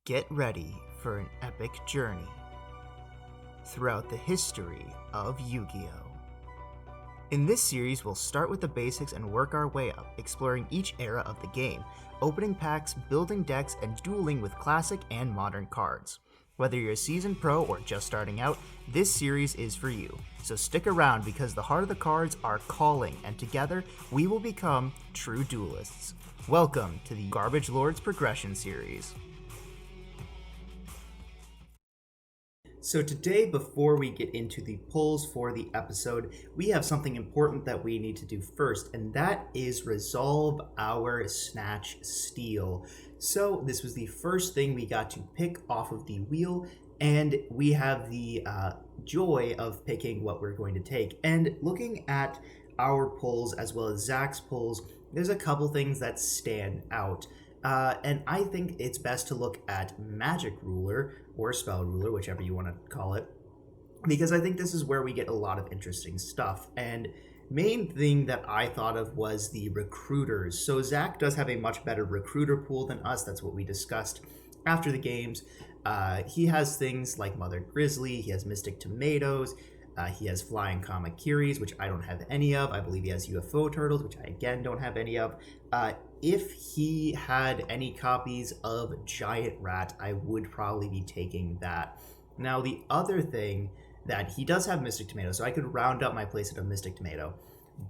Get ready for an epic journey throughout the history of Yu-Gi-Oh! In this series, we'll start with the basics and work our way up, exploring each era of the game, opening packs, building decks, and dueling with classic and modern cards. Whether you're a seasoned pro or just starting out, this series is for you. So stick around because the heart of the cards are calling, and together we will become true duelists. Welcome to the Garbage Lords Progression Series. So today, before we get into the polls for the episode, we have something important that we need to do first, and that is resolve our Snatch Steal. So this was the first thing we got to pick off of the wheel, and we have the joy of picking what we're going to take. And looking at our polls as well as Zach's polls, there's a couple things that stand out. And I think it's best to look at Magic Ruler or Spell Ruler, whichever you want to call it, because I think this is where we get a lot of interesting stuff. And main thing that I thought of was the recruiters. So Zach does have a much better recruiter pool than us. That's what we discussed after the games. He has things like Mother Grizzly, he has Mystic Tomatoes, he has Flying Kamakiris, which I don't have any of. I believe he has UFO Turtles, which I again don't have any of. If he had any copies of Giant Rat, I would probably be taking that. Now, the other thing that he does have Mystic Tomato, so I could round up my playset of Mystic Tomato.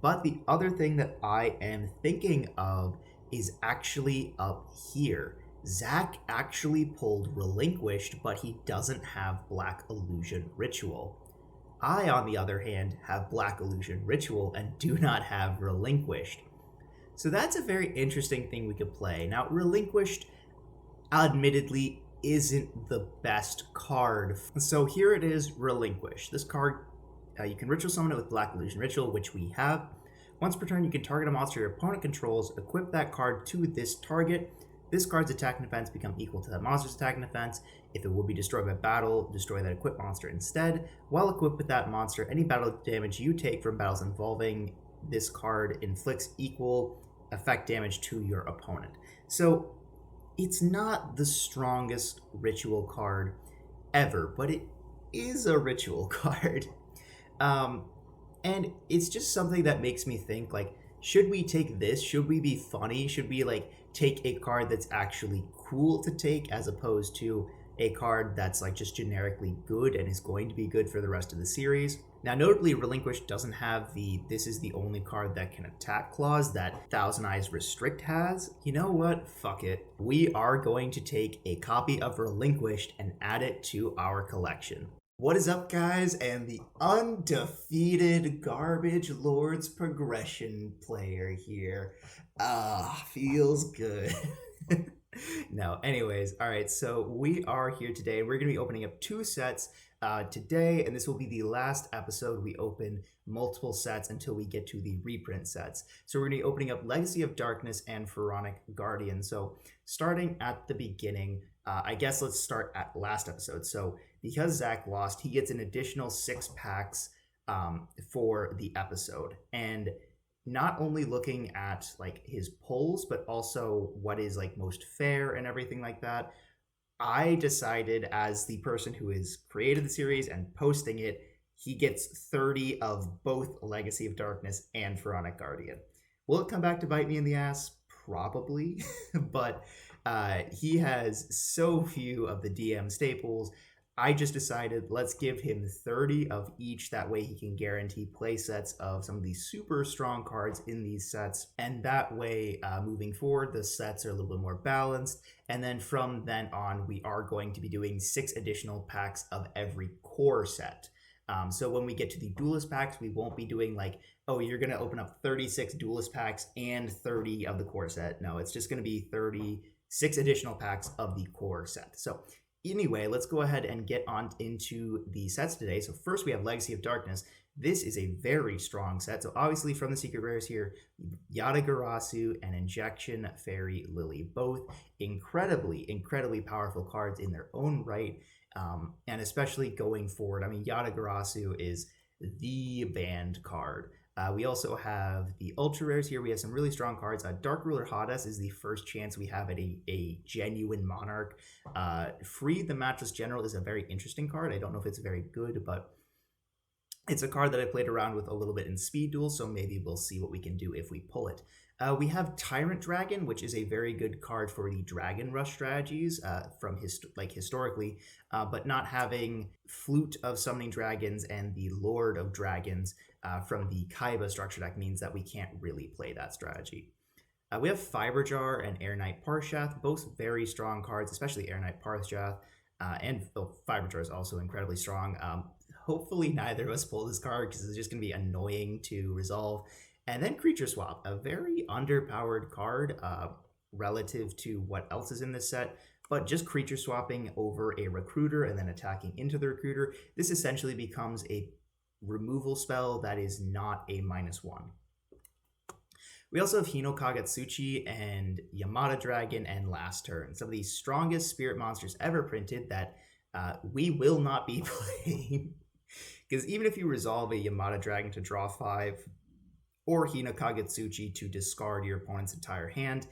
But the other thing that I am thinking of is actually up here. Zach actually pulled Relinquished, but he doesn't have Black Illusion Ritual. I, on the other hand, have Black Illusion Ritual and do not have Relinquished. So that's a very interesting thing we could play. Now, Relinquished, admittedly, isn't the best card. So here it is, Relinquish. This card, you can Ritual Summon it with Black Illusion Ritual, which we have. Once per turn, you can target a monster your opponent controls, equip that card to this target. This card's attack and defense become equal to that monster's attack and defense. If it will be destroyed by battle, destroy that equipped monster instead. While equipped with that monster, any battle damage you take from battles involving this card inflicts equal effect damage to your opponent. So it's not the strongest ritual card ever, but it is a ritual card. And it's just something that makes me think, like, should we take this? Should we be funny? Should we, like, take a card that's actually cool to take as opposed to a card that's, like, just generically good and is going to be good for the rest of the series? Now, notably, Relinquish doesn't have the "this is the only card that can attack" clause that Thousand Eyes Restrict has. You know what? Fuck it. We are going to take a copy of Relinquished and add it to our collection. What is up, guys, and the undefeated Garbage Lords Progression player here. Feels good. No, anyways, all right, so we are here today. We're going to be opening up two sets today, and this will be the last episode we open multiple sets until we get to the reprint sets. So we're going to be opening up Legacy of Darkness and Pharaonic Guardian. So starting at the beginning, I guess let's start at last episode. So because Zach lost, he gets an additional 6 packs for the episode. And not only looking at like his polls, but also what is like most fair and everything like that, I decided, as the person who has created the series and posting it, he gets 30 of both Legacy of Darkness and Pharaonic Guardian. Will it come back to bite me in the ass? Probably. But he has so few of the DM staples. I just decided, let's give him 30 of each. That way he can guarantee play sets of some of these super strong cards in these sets. And that way, moving forward, the sets are a little bit more balanced. And then from then on, we are going to be doing 6 additional packs of every core set. So when we get to the Duelist packs, we won't be doing like, oh, you're going to open up 36 Duelist packs and 30 of the core set. No, it's just going to be 36 additional packs of the core set. So anyway, let's go ahead and get on into the sets today. So first we have Legacy of Darkness. This is a very strong set. So obviously from the Secret Rares here, Yatagarasu and Injection Fairy Lily, both incredibly powerful cards in their own right. And especially going forward, I mean, Yatagarasu is the banned card. We also have the ultra rares here. We have some really strong cards. Dark Ruler Hades is the first chance we have at a genuine monarch. Free the Matchless General is a very interesting card. I don't know if it's very good, but it's a card that I played around with a little bit in Speed Duel, so maybe we'll see what we can do if we pull it. We have Tyrant Dragon, which is a very good card for the Dragon Rush strategies from historically, but not having Flute of Summoning Dragons and the Lord of Dragons from the Kaiba structure deck means that we can't really play that strategy. We have Fiberjar and Air Knight Parshath, both very strong cards, especially Air Knight Parshath, and Fiberjar is also incredibly strong. Hopefully neither of us pull this card because it's just going to be annoying to resolve. And then Creature Swap, a very underpowered card relative to what else is in this set, but just creature swapping over a Recruiter and then attacking into the Recruiter, this essentially becomes a removal spell that is not a -1. We also have Hino Kagetsuchi and Yamada Dragon and Last Turn, some of the strongest spirit monsters ever printed that we will not be playing. Because even if you resolve a Yamada Dragon to draw 5, or Hina Kagetsuchi to discard your opponent's entire hand,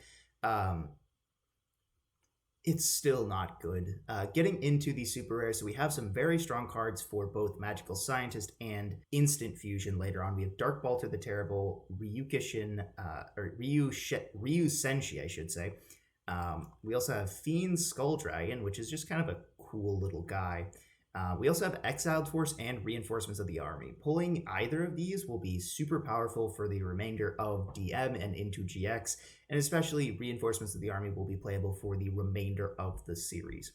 it's still not good. Getting into the super rares, so we have some very strong cards for both Magical Scientist and Instant Fusion later on. We have Dark Balter the Terrible, Ryu Senshi, I should say. We also have Fiend Skull Dragon, which is just kind of a cool little guy. We also have Exiled Force and Reinforcements of the Army. Pulling either of these will be super powerful for the remainder of DM and into GX, and especially Reinforcements of the Army will be playable for the remainder of the series.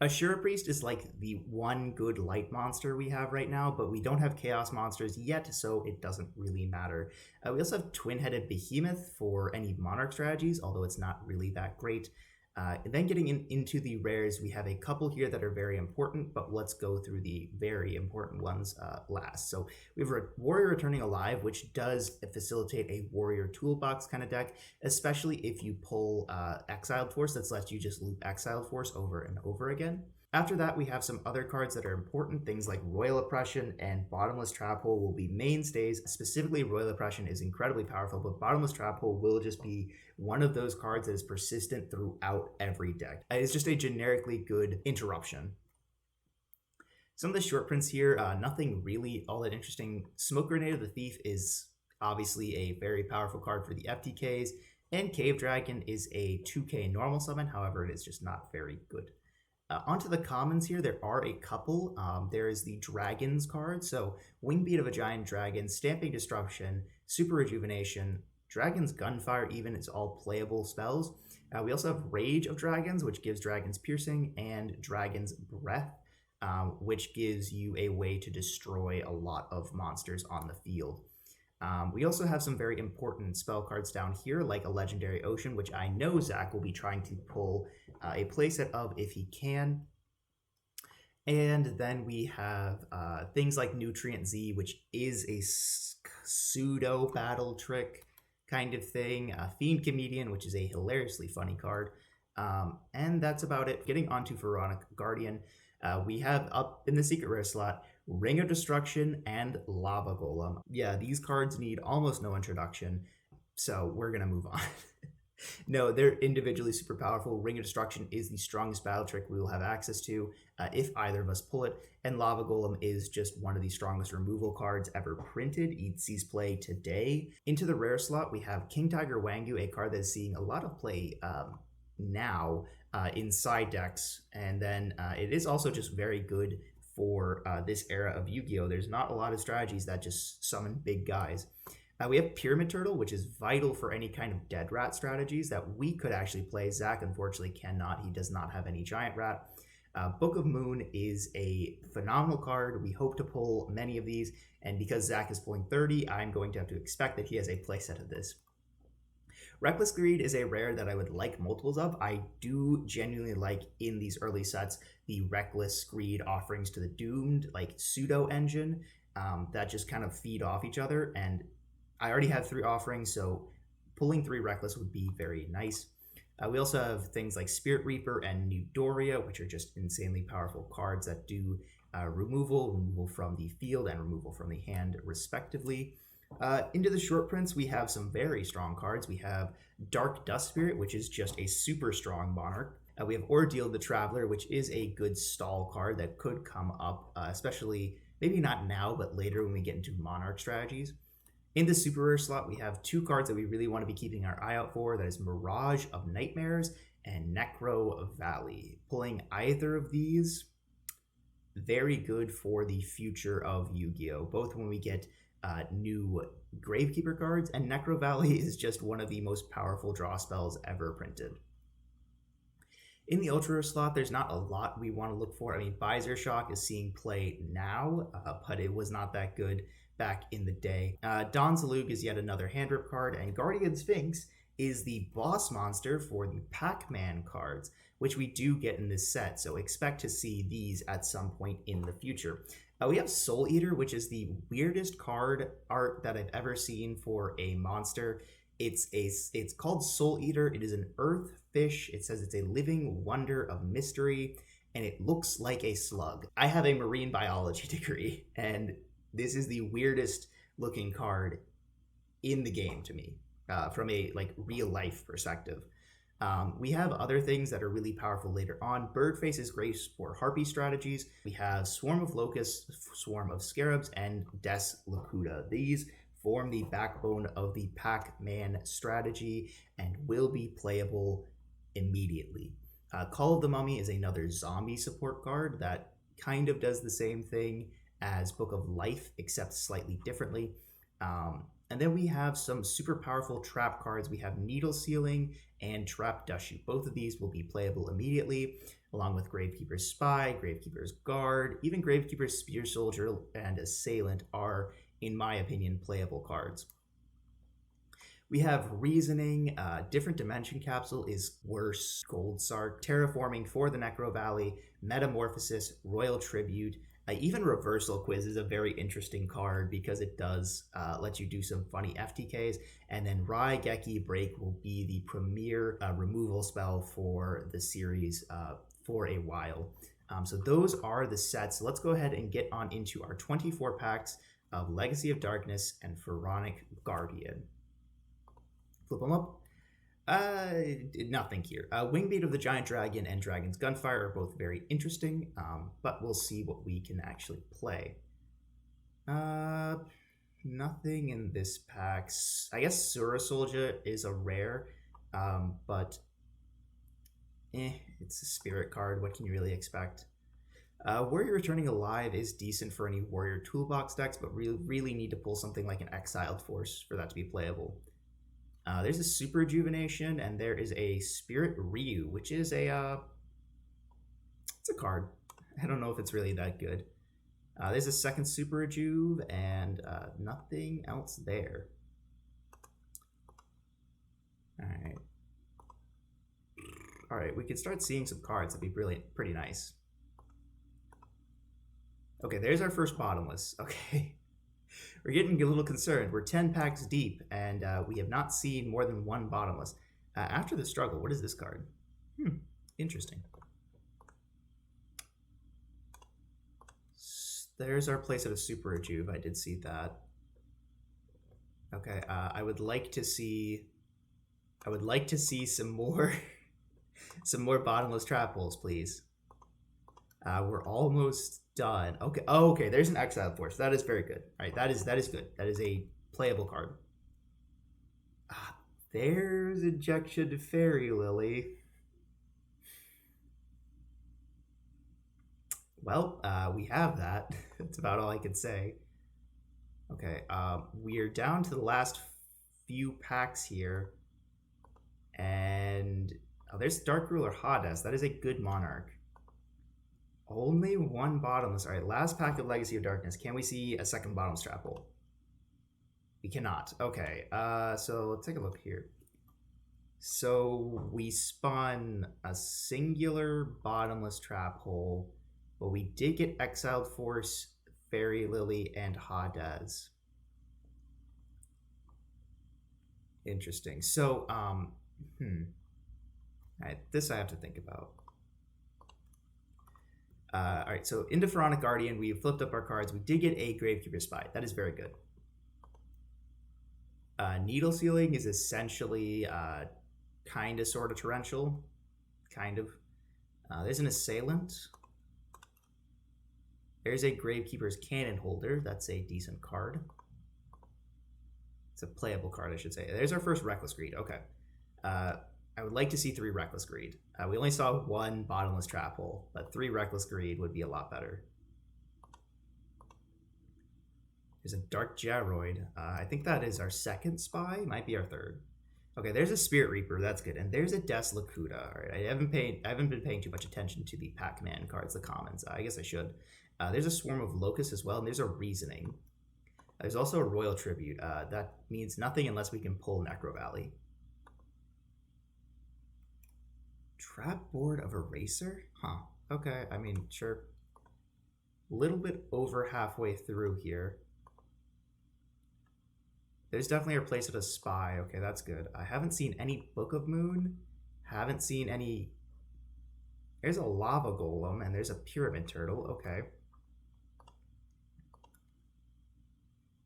Ashura Priest is like the one good light monster we have right now, but we don't have Chaos monsters yet, so it doesn't really matter. We also have Twin-Headed Behemoth for any Monarch strategies, although it's not really that great. And then getting into the rares, we have a couple here that are very important, but let's go through the very important ones last. So we have Warrior Returning Alive, which does facilitate a Warrior Toolbox kind of deck, especially if you pull Exiled Force that's lets you just loop Exiled Force over and over again. After that, we have some other cards that are important. Things like Royal Oppression and Bottomless Trap Hole will be mainstays. Specifically, Royal Oppression is incredibly powerful, but Bottomless Trap Hole will just be one of those cards that is persistent throughout every deck. It's just a generically good interruption. Some of the short prints here, nothing really all that interesting. Smoke Grenade of the Thief is obviously a very powerful card for the FTKs, and Cave Dragon is a 2K normal summon, however, it is just not very good. Onto the commons here, there are a couple. There is the Dragons card, so Wingbeat of a Giant Dragon, Stamping Disruption, Super Rejuvenation, Dragon's Gunfire even is all playable spells. We also have Rage of Dragons, which gives Dragon's Piercing, and Dragon's Breath, which gives you a way to destroy a lot of monsters on the field. We also have some very important spell cards down here, like a Legendary Ocean, which I know Zach will be trying to pull a playset of if he can. And then we have things like Nutrient Z, which is a pseudo battle trick kind of thing. Fiend Comedian, which is a hilariously funny card. And that's about it. Getting onto Veronica Guardian, we have up in the secret rare slot Ring of Destruction and Lava Golem. Yeah, these cards need almost no introduction, so we're gonna move on. No, they're individually super powerful. Ring of Destruction is the strongest battle trick we will have access to if either of us pull it, and Lava Golem is just one of the strongest removal cards ever printed. It sees play today. Into the rare slot, we have King Tiger Wangu, a card that is seeing a lot of play now in side decks, and then it is also just very good for this era of Yu-Gi-Oh! There's not a lot of strategies that just summon big guys. We have Pyramid Turtle, which is vital for any kind of dead rat strategies that we could actually play. Zach, unfortunately, cannot. He does not have any giant rat. Book of Moon is a phenomenal card. We hope to pull many of these, and because Zach is pulling 30, I'm going to have to expect that he has a playset of this. Reckless Greed is a rare that I would like multiples of. I do genuinely like in these early sets the Reckless Greed offerings to the Doomed, like pseudo engine that just kind of feed off each other, and I already have 3 offerings, so pulling 3 Reckless would be very nice. We also have things like Spirit Reaper and New Doria, which are just insanely powerful cards that do removal from the field, and removal from the hand, respectively. Into the short prints, we have some very strong cards. We have Dark Dust Spirit, which is just a super strong monarch. We have Ordeal the Traveler, which is a good stall card that could come up, especially maybe not now, but later when we get into monarch strategies. In the super rare slot, we have two cards that we really want to be keeping our eye out for. That is Mirage of Nightmares and Necro Valley. Pulling either of these, very good for the future of Yu-Gi-Oh! Both when we get new Gravekeeper cards, and Necro Valley is just one of the most powerful draw spells ever printed. In the ultra rare slot, there's not a lot we want to look for. I mean, Visor Shock is seeing play now, but it was not that good back in the day. Don Zalug is yet another hand rip card, and Guardian Sphinx is the boss monster for the Pac-Man cards, which we do get in this set, so expect to see these at some point in the future. We have Soul Eater, which is the weirdest card art that I've ever seen for a monster. It's called Soul Eater. It is an earth fish. It says it's a living wonder of mystery, and it looks like a slug. I have a marine biology degree, and this is the weirdest looking card in the game to me, from a real life perspective. We have other things that are really powerful later on. Birdface is great for Harpy strategies. We have Swarm of Locusts, Swarm of Scarabs, and Des Lakuta. These form the backbone of the Pac-Man strategy and will be playable immediately. Call of the Mummy is another zombie support card that kind of does the same thing as Book of Life, except slightly differently. And then we have some super powerful trap cards. We have Needle Sealing and Trap Dushu. Both of these will be playable immediately, along with Gravekeeper's Spy, Gravekeeper's Guard, even Gravekeeper's Spear Soldier and Assailant are, in my opinion, playable cards. We have Reasoning, Different Dimension Capsule is worse, Gold Sark, Terraforming for the Necro Valley, Metamorphosis, Royal Tribute, even Reversal Quiz is a very interesting card because it does let you do some funny FTKs. And then Raigeki Break will be the premier removal spell for the series for a while. So those are the sets. Let's go ahead and get on into our 24 packs of Legacy of Darkness and Pharaonic Guardian. Flip them up. Nothing here. Wingbeat of the Giant Dragon and Dragon's Gunfire are both very interesting, but we'll see what we can actually play. Nothing in this pack. I guess Sura Soldier is a rare, but it's a spirit card. What can you really expect? Warrior Returning Alive is decent for any Warrior Toolbox decks, but really need to pull something like an Exiled Force for that to be playable. There's a Super Rejuvenation, and there is a Spirit Ryu, which is it's a card. I don't know if it's really that good. There's a second Super Rejuve, and nothing else there. Alright, we can start seeing some cards. That'd be brilliant, pretty nice. Okay, there's our first bottomless. Okay. We're getting a little concerned. We're 10 packs deep, and we have not seen more than one bottomless. After the Struggle, what is this card? Interesting. There's our place at a Super Rejuve. I did see that. Okay, I would like to see some more some more bottomless trap holes, please. We're almost done. Okay. Oh, okay. There's an Exiled Force. That is very good. All right. That is good. That is a playable card. There's Ejection to Fairy Lily. Well, we have that. That's about all I can say. Okay. We're down to the last few packs here, and there's Dark Ruler Hades. That is a good monarch. Only one bottomless. All right, last pack of Legacy of Darkness. Can we see a second bottomless trap hole? We cannot. Okay, so let's take a look here. So we spun a singular bottomless trap hole, but we did get Exiled Force, Fairy Lily, and Hades. Interesting. So, all right, this I have to think about. All right, so into Pharaonic Guardian, we flipped up our cards. We did get a Gravekeeper Spy. That is very good. Needle Sealing is essentially kind of sort of torrential. Kind of. There's an Assailant. There's a Gravekeeper's Cannon Holder. That's a decent card. It's a playable card, I should say. There's our first Reckless Greed. Okay. I would like to see 3 Reckless Greed. We only saw 1 Bottomless Trap Hole, but 3 Reckless Greed would be a lot better. There's a Dark Gyroid. I think that is our second spy. Might be our third. Okay, there's a Spirit Reaper. That's good. And there's a Deslakuta. All right, I haven't been paying too much attention to the Pac-Man cards, the commons. I guess I should. There's a Swarm of Locusts as well, and there's a Reasoning. There's also a Royal Tribute. That means nothing unless we can pull Necro Valley. Trap Board of Eraser? Huh. Okay, I mean, sure. A little bit over halfway through here. There's definitely a place at a spy. Okay, that's good. I haven't seen any Book of Moon. Haven't seen any... There's a Lava Golem, and there's a Pyramid Turtle. Okay.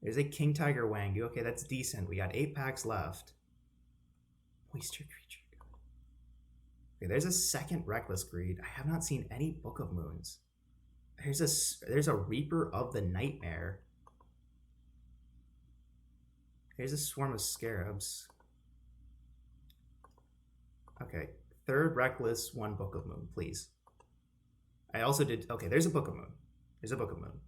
There's a King Tiger Wangu. Okay, that's decent. We got 8 packs left. Moisture Creature. Okay, there's a second Reckless Greed. I have not seen any Book of Moons. There's a Reaper of the Nightmare. Here's a Swarm of Scarabs. Okay, 3rd Reckless, 1 Book of Moon, please. I also did... Okay, there's a Book of Moon. There's a Book of Moon.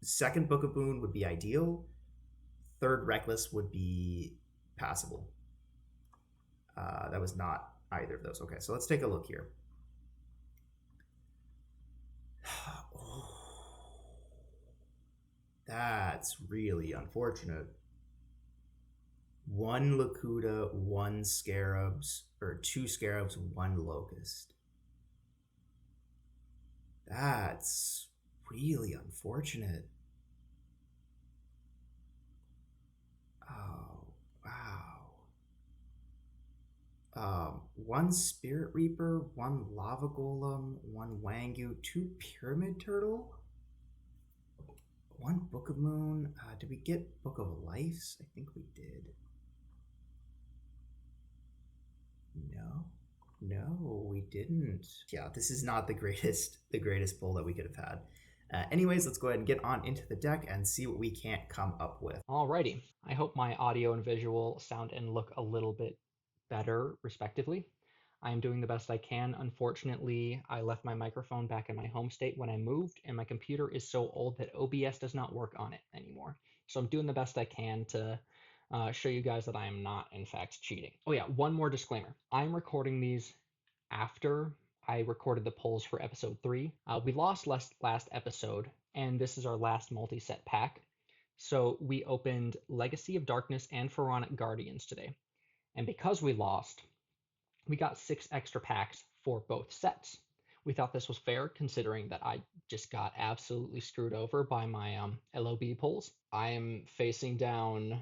2nd Book of Moon would be ideal. 3rd Reckless would be passable. That was not either of those. Okay, so let's take a look here. That's really unfortunate. 1 Lakuta, 1 Scarabs, or 2 Scarabs, 1 Locust. That's really unfortunate. Oh, wow. 1 Spirit Reaper, 1 Lava Golem, 1 Wangu, 2 Pyramid Turtle, 1 Book of Moon. Did we get Book of Lives? I think we did. No, we didn't. Yeah, this is not the greatest pull that we could have had. Anyways, let's go ahead and get on into the deck and see what we can't come up with. Alrighty, I hope my audio and visual sound and look a little bit better, respectively. I am doing the best I can. Unfortunately, I left my microphone back in my home state when I moved, and my computer is so old that OBS does not work on it anymore. So I'm doing the best I can to show you guys that I am not, in fact, cheating. Oh yeah, one more disclaimer. I'm recording these after I recorded the polls for episode 3. We lost last episode, and this is our last multi-set pack. So we opened Legacy of Darkness and Pharaonic Guardians today. And because we lost, we got 6 extra packs for both sets. We thought this was fair, considering that I just got absolutely screwed over by my LOB pulls. I am facing down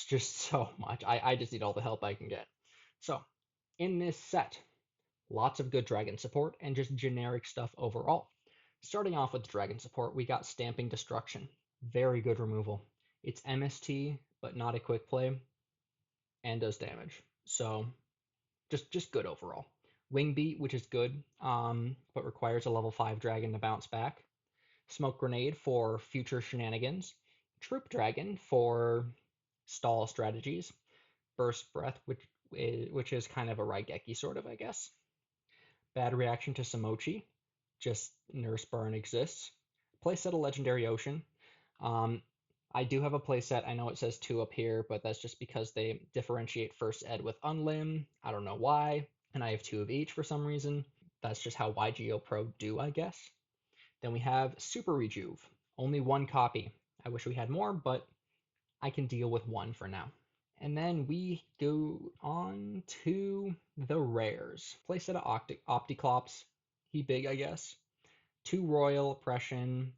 just so much. I just need all the help I can get. So, in this set, lots of good dragon support and just generic stuff overall. Starting off with dragon support, we got Stamping Destruction. Very good removal. It's MST, but not a quick play, and does damage. So, just good overall. Wing Beat, which is good, but requires a level 5 dragon to bounce back. Smoke Grenade for future shenanigans. Troop Dragon for stall strategies. Burst Breath, which is kind of a Raigeki sort of, I guess. Bad Reaction to Samochi, just Nurse Burn exists. Playset a Legendary Ocean. I do have a playset. I know it says 2 up here, but that's just because they differentiate First Ed with Unlim. I don't know why. And I have 2 of each for some reason. That's just how YGO Pro do, I guess. Then we have Super Rejuve. Only 1 copy. I wish we had more, but I can deal with 1 for now. And then we go on to the rares. Playset of Opticlops. He big, I guess. 2 Royal Oppression.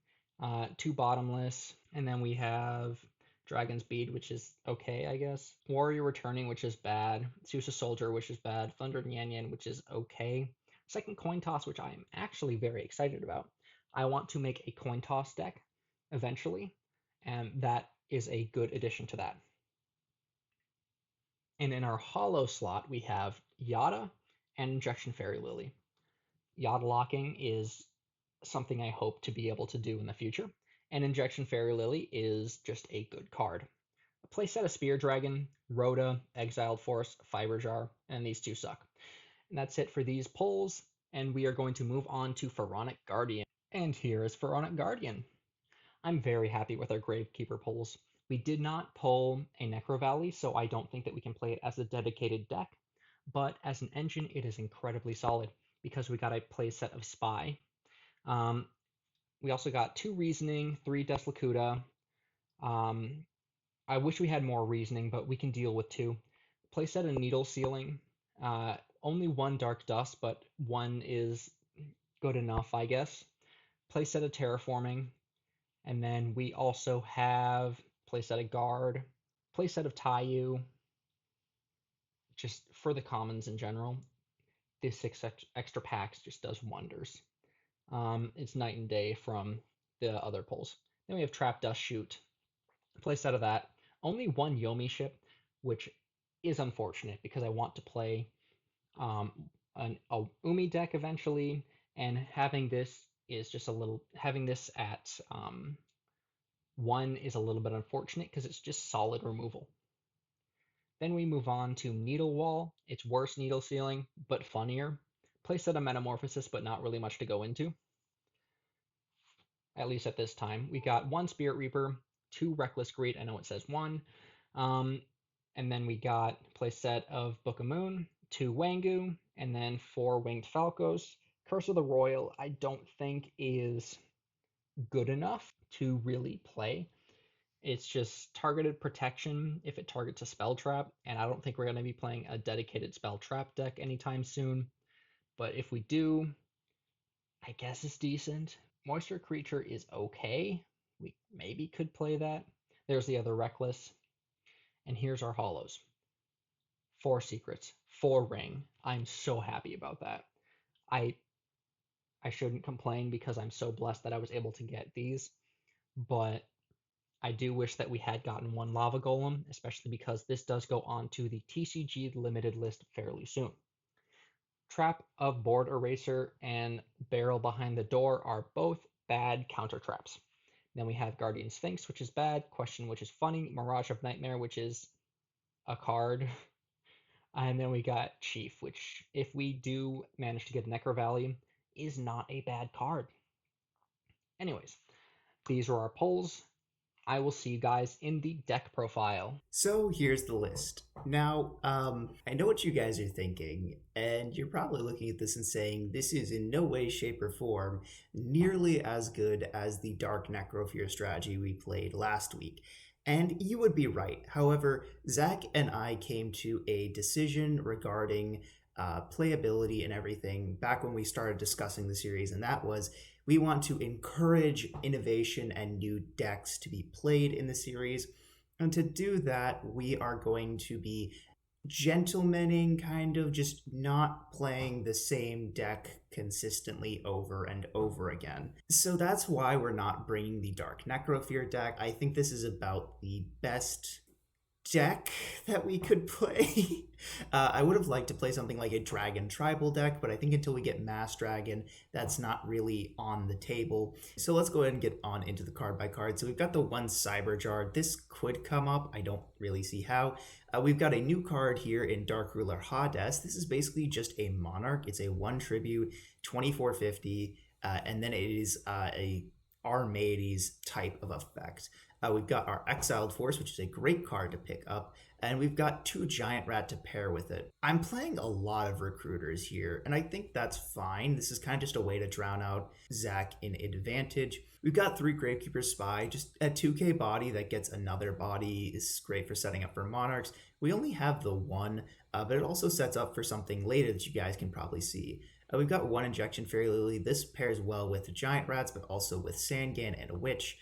2 Bottomless. And then we have Dragon's Bead, which is okay, I guess. Warrior Returning, which is bad. Sousa Soldier, which is bad. Thunder Nyan Yan, which is okay. Second coin toss, which I am actually very excited about. I want to make a coin toss deck eventually, and that is a good addition to that. And in our hollow slot, we have Yada and Injection Fairy Lily. Yada locking is something I hope to be able to do in the future, and Injection Fairy Lily is just a good card. A playset of Spear Dragon, Rhoda, Exiled Force, Fiber Jar, and these two suck. And that's it for these polls, and we are going to move on to Pharaonic Guardian. And here is Pharaonic Guardian. I'm very happy with our Gravekeeper pulls. We did not pull a Necro Valley, so I don't think that we can play it as a dedicated deck, but as an engine, it is incredibly solid because we got a playset of Spy. Um, we also got 2 Reasoning, 3 Deslacuta. Um, I wish we had more Reasoning, but we can deal with 2. Playset of Needle Sealing. Only 1 Dark Dust, but 1 is good enough, I guess. Playset of Terraforming. And then we also have playset of Guard, playset of Taiyu, just for the commons in general. This 6 extra packs just does wonders. It's night and day from the other pulls. Then we have Trap Dust Shoot, playset of that. Only 1 Yomi ship, which is unfortunate because I want to play a Umi deck eventually, and having this is just a little, having this at 1 is a little bit unfortunate because it's just solid removal. Then we move on to Needle Wall. It's worse needle sealing, but funnier. Playset of Metamorphosis, but not really much to go into, at least at this time. We got 1 Spirit Reaper, 2 Reckless Greed. I know it says 1. And then we got playset of Book of Moon, 2 Wangu, and then 4 Winged Falcos. Curse of the Royal, I don't think is good enough to really play. It's just targeted protection if it targets a spell trap, and I don't think we're going to be playing a dedicated spell trap deck anytime soon. But if we do, I guess it's decent. Moisture Creature is okay. We maybe could play that. There's the other Reckless. And here's our hollows. 4 Secrets, 4 Ring. I'm so happy about that. I I shouldn't complain because I'm so blessed that I was able to get these, but I do wish that we had gotten 1 Lava Golem, especially because this does go on to the TCG limited list fairly soon. Trap of Board Eraser and Barrel Behind the Door are both bad counter traps. Then we have Guardian Sphinx, which is bad, Question, which is funny, Mirage of Nightmare, which is a card, and then we got Chief, which, if we do manage to get Necro Valley, is not a bad card. Anyways, these are our polls. I will see you guys in the deck profile. So here's the list. Now, I know what you guys are thinking, and you're probably looking at this and saying this is in no way, shape, or form nearly as good as the Dark Necrofear strategy we played last week. And you would be right. However, Zach and I came to a decision regarding playability and everything back when we started discussing the series, and that was we want to encourage innovation and new decks to be played in the series. And to do that, we are going to be gentlemaning, kind of just not playing the same deck consistently over and over again. So that's why we're not bringing the Dark Necrofear deck. I think this is about the best deck that we could play. I would have liked to play something like a Dragon Tribal deck, but I think until we get Mass Dragon, that's not really on the table. So let's go ahead and get on into the card by card. So we've got the 1 Cyber Jar. This could come up. I don't really see how. We've got a new card here in Dark Ruler Hades. This is basically just a Monarch. It's a 1 Tribute, 2450, and then it is a Armades type of effect. We've got our Exiled Force, which is a great card to pick up, and we've got 2 Giant Rat to pair with it. I'm playing a lot of Recruiters here, and I think that's fine. This is kind of just a way to drown out Zach in advantage. We've got 3 Gravekeeper Spy, just a 2k body that gets another body. This is great for setting up for Monarchs. We only have the 1, but it also sets up for something later that you guys can probably see. We've got 1 Injection Fairy Lily. This pairs well with Giant Rats, but also with Sangan and a Witch.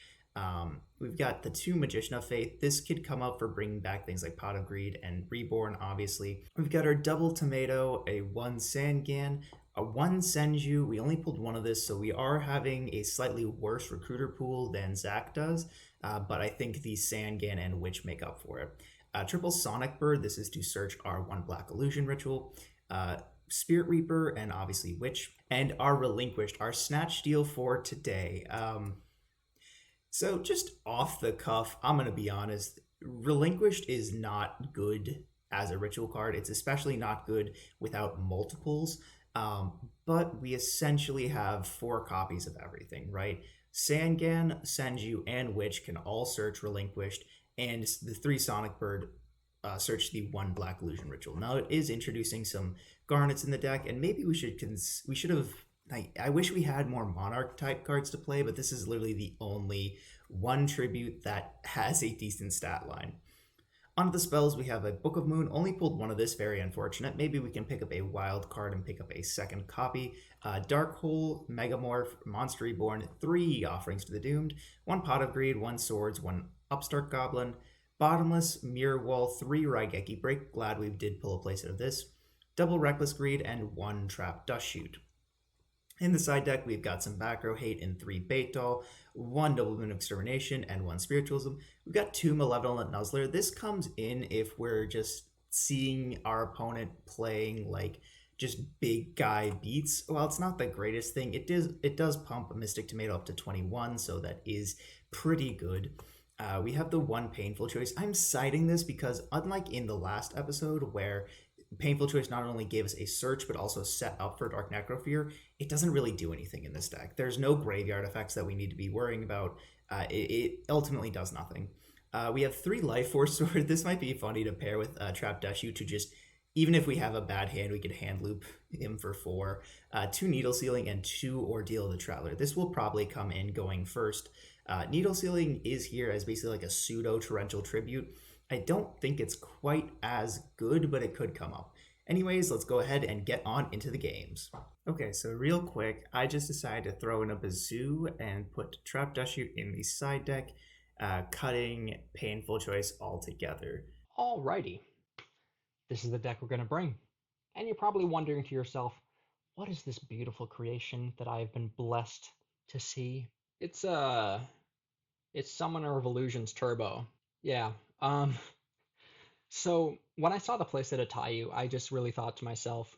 We've got the 2 Magician of Faith. This could come up for bringing back things like Pot of Greed and Reborn, obviously. We've got our double Tomato, a 1 Sangan, One Senju, we only pulled one of this, so we are having a slightly worse recruiter pool than Zach does, but I think the Sangan and Witch make up for it. Triple Sonic Bird, this is to search our one black illusion ritual. Spirit Reaper, and obviously Witch. And our Relinquished, our Snatch deal for today. So just off the cuff, I'm gonna be honest. Relinquished is not good as a ritual card. It's especially not good without multiples. But we essentially have four copies of everything, right? Sangan, Senju, and Witch can all search Relinquished, and the three Sonic Bird search the one Black Illusion ritual. Now it is introducing some Garnets in the deck, and maybe we should have. I wish we had more Monarch type cards to play, but this is literally the only one tribute that has a decent stat line. Onto the spells, we have a Book of Moon. Only pulled one of this, very unfortunate. Maybe we can pick up a wild card and pick up a second copy. Dark Hole, Megamorph, Monster Reborn, 3 Offerings to the Doomed, 1 Pot of Greed, 1 Swords, 1 Upstart Goblin, Bottomless, Mirror Wall, 3 Raigeki Break. Glad we did pull a place out of this. Double Reckless Greed, and 1 Trap Dust Shoot. In the side deck, we've got some back row hate and 3 Bait Doll, 1 Double Moon Extermination, and 1 Spiritualism. We've got 2 Malevolent Nuzzler. This comes in if we're just seeing our opponent playing like just big guy beats. While it's not the greatest thing, it does pump a Mystic Tomato up to 21, so that is pretty good. We have the 1 Painful Choice. I'm citing this because unlike in the last episode where Painful Choice not only gave us a search but also set up for Dark Necrofear, it doesn't really do anything in this deck. There's no graveyard effects that we need to be worrying about. It ultimately does nothing. We have 3 Life Force Sword. This might be funny to pair with Trap Dashu to just, even if we have a bad hand, we could hand loop him for 4. 2 Needle Sealing and 2 Ordeal of the Traveler. This will probably come in going first. Needle Sealing is here as basically like a pseudo torrential tribute. I don't think it's quite as good, but it could come up. Anyways, let's go ahead and get on into the games. Okay, so real quick, I just decided to throw in a Bazoo and put Trap Dust Shoot in the side deck, cutting Painful Choice altogether. Alrighty, this is the deck we're going to bring. And you're probably wondering to yourself, what is this beautiful creation that I have been blessed to see? It's Summoner of Illusions Turbo. Yeah. So when I saw the playset of Taiyu, I just really thought to myself,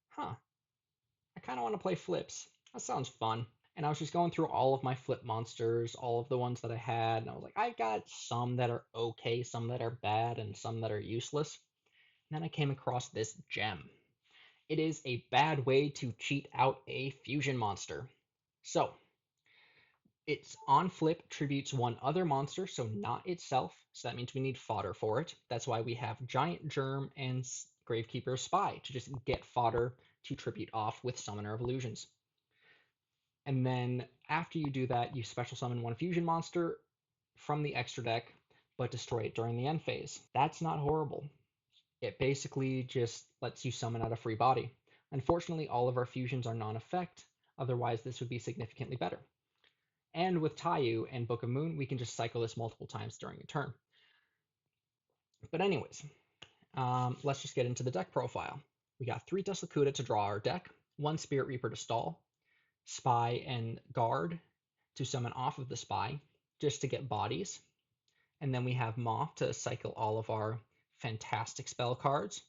huh, I kind of want to play flips. That sounds fun. And I was just going through all of my flip monsters, all of the ones that I had, and I was like, I got some that are okay, some that are bad, and some that are useless. And then I came across this gem. It is a bad way to cheat out a fusion monster. So it's on flip, tributes one other monster, so not itself. So that means we need fodder for it. That's why we have Giant Germ and Gravekeeper Spy to just get fodder to tribute off with Summoner of Illusions. And then after you do that, you special summon one fusion monster from the extra deck, but destroy it during the end phase. That's not horrible. It basically just lets you summon out a free body. Unfortunately, all of our fusions are non-effect, otherwise this would be significantly better. And with Taiyu and Book of Moon, we can just cycle this multiple times during a turn. But anyways, let's just get into the deck profile. We got 3 Deslakuta to draw our deck, 1 Spirit Reaper to stall, Spy and Guard to summon off of the Spy, just to get bodies. And then we have Moth to cycle all of our fantastic spell cards.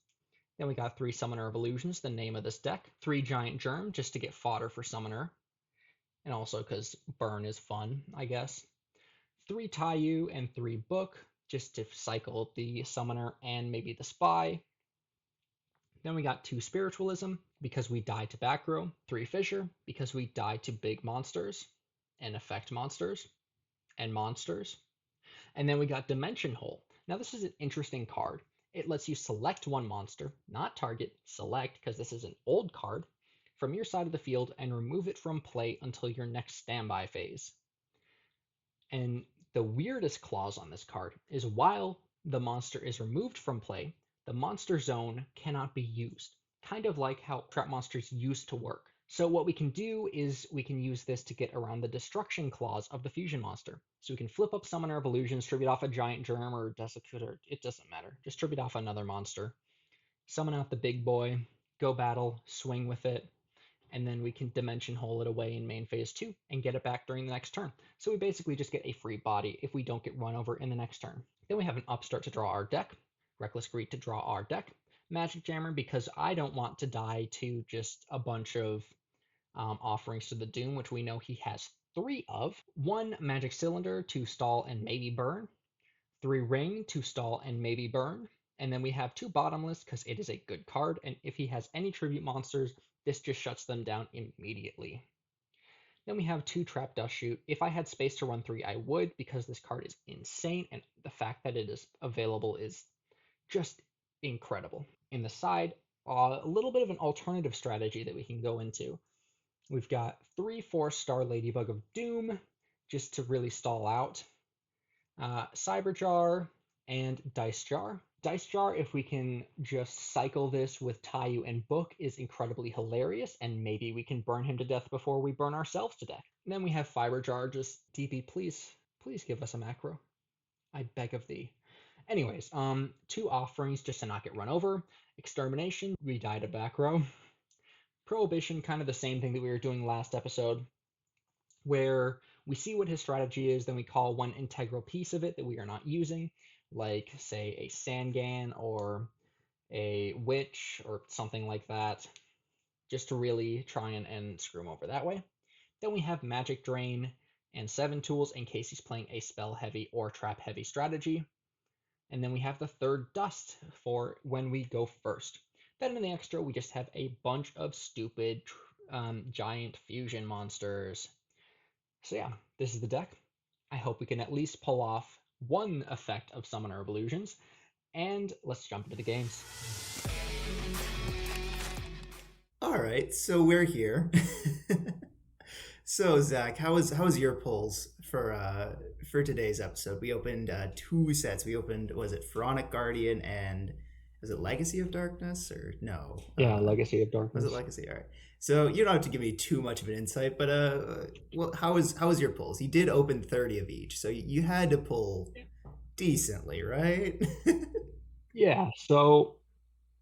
Then we got 3 Summoner of Illusions, the name of this deck, 3 Giant Germ, just to get fodder for Summoner, and also because burn is fun, I guess. 3 Taiyu and 3 Book, just to cycle the Summoner and maybe the Spy. Then we got 2 Spiritualism, because we die to back row. 3 Fissure, because we die to big monsters, and effect monsters, and monsters. And then we got Dimension Hole. Now this is an interesting card. It lets you select one monster, not target, select, because this is an old card, from your side of the field and remove it from play until your next standby phase. And the weirdest clause on this card is while the monster is removed from play, the monster zone cannot be used, kind of like how trap monsters used to work. So what we can do is we can use this to get around the destruction clause of the fusion monster. So we can flip up Summoner of Illusions, tribute off a Giant Germ or Desecrator, it doesn't matter. Just tribute off another monster. Summon out the big boy, go battle, swing with it, and then we can dimension hole it away in main phase 2 and get it back during the next turn. So we basically just get a free body if we don't get run over in the next turn. Then we have an upstart to draw our deck, Reckless Greed to draw our deck, Magic Jammer because I don't want to die to just a bunch of offerings to the Doom, which we know he has 3 of, 1 Magic Cylinder to stall and maybe burn, 3 Ring to stall and maybe burn, and then we have 2 Bottomless because it is a good card, and if he has any tribute monsters, this just shuts them down immediately. Then we have 2 Trap Dust Shoot. If I had space to run 3, I would because this card is insane, and the fact that it is available is just incredible. In the side, a little bit of an alternative strategy that we can go into. We've got 3 4-star Ladybug of Doom just to really stall out. Cyber Jar and Dice Jar. Dice Jar, if we can just cycle this with Tayu and Book, is incredibly hilarious, and maybe we can burn him to death before we burn ourselves to death. And then we have Fiber Jar, just DP, please give us a macro. I beg of thee. Anyways, 2 offerings just to not get run over. Extermination, we died a back row. Prohibition, kind of the same thing that we were doing last episode, where we see what his strategy is, then we call one integral piece of it that we are not using, like, say, a Sangan or a Witch or something like that, just to really try and screw him over that way. Then we have Magic Drain and 7 tools in case he's playing a spell-heavy or trap-heavy strategy. And then we have the 3rd Dust for when we go first. Then in the extra, we just have a bunch of stupid giant fusion monsters. So yeah, this is the deck. I hope we can at least pull off one effect of Summoner of Illusions, and let's jump into the games. All right, so we're here. So Zach, how was your polls for today's episode? We opened 2 sets. We opened, was it Pharaonic Guardian and was it Legacy of Darkness or no? Yeah, Legacy of Was it Darkness. Legacy? All right. So you don't have to give me too much of an insight, but well, how was your pulls? You did open 30 of each, so you had to pull decently, right? Yeah, so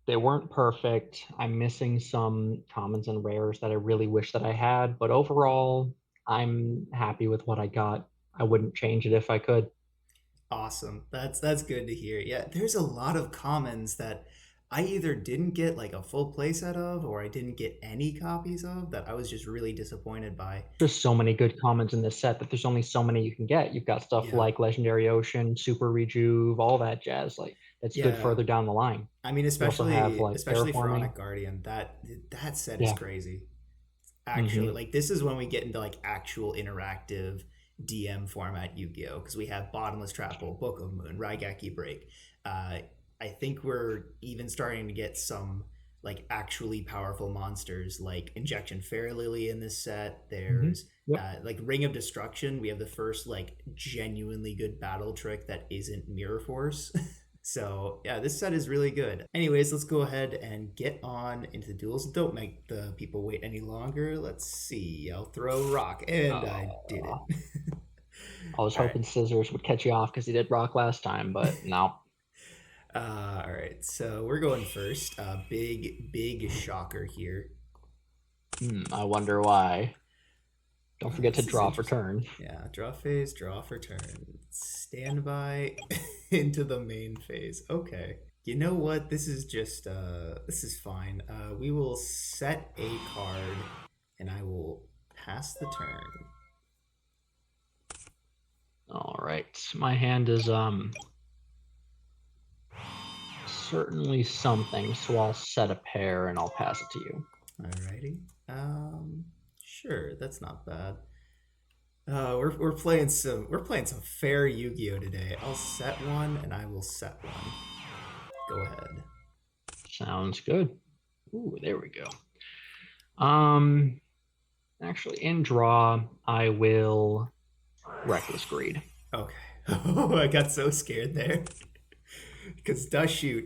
they weren't perfect. I'm missing some commons and rares that I really wish that I had, but overall, I'm happy with what I got. I wouldn't change it if I could. Awesome. That's good to hear. Yeah, there's a lot of commons that I either didn't get like a full playset of, or I didn't get any copies of that I was just really disappointed by. There's so many good commons in this set that there's only so many you can get. You've got stuff Yeah, like Legendary Ocean, Super Rejuve, all that jazz. Like that's good yeah. further down the line. I mean, You also have especially like especially terraforming. Pharaonic Guardian. That set is Yeah. crazy. Hmm. Actually, like this is when we get into like actual interactive DM format Yu-Gi-Oh, because we have Bottomless Trap Hole, Book of Moon, Raigeki Break. I think we're even starting to get some like actually powerful monsters like Injection Fair Lily in this set. Hmm. There's Yep. like Ring of Destruction. We have the first like genuinely good battle trick that isn't Mirror Force. So yeah, this set is really good. Anyways, let's go ahead and get on into the duels. Don't make the people wait any longer. Let's see. I'll throw rock, and I did Uh, it. I was All right. hoping Scissors would catch you off because he did rock last time, but no. All right. So we're going first. Big shocker here. I wonder why. Don't forget to This is draw for interesting. turn. Yeah, draw phase, draw for turn. Standby into the main phase. Okay. You know what? This is fine. We will set a card and I will pass the turn. All right. My hand is certainly something, so I'll set a pair and I'll pass it to you. Alrighty. Sure, that's not bad. We're playing some fair Yu-Gi-Oh today. I'll set one and I will set one. Go ahead. Sounds good. Ooh, there we go. Um Actually in draw, I will Reckless Greed. Okay. Oh, I got so scared there. Because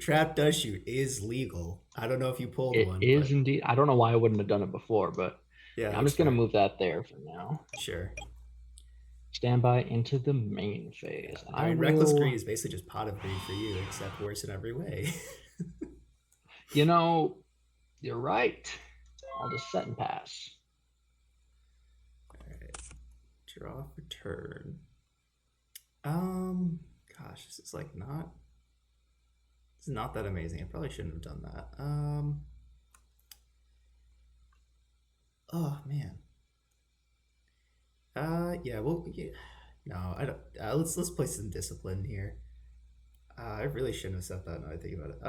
trap dust shoot is legal. I don't know if you pulled It one, is but indeed. I don't know why I wouldn't have done it before, but yeah, yeah, I'm that's just gonna fair. move that there for now. Sure. Standby into the main phase. I I mean, reckless greed will, is basically just pot of greed for you, except worse in every way. you know, you're right. I'll just set and pass. Alright. Draw for turn. Gosh, this is like not. It's not that amazing. I probably shouldn't have done that. Oh man. Yeah. Well, yeah. No, I don't. Let's play some discipline here. I really shouldn't have said that. Now I think about it.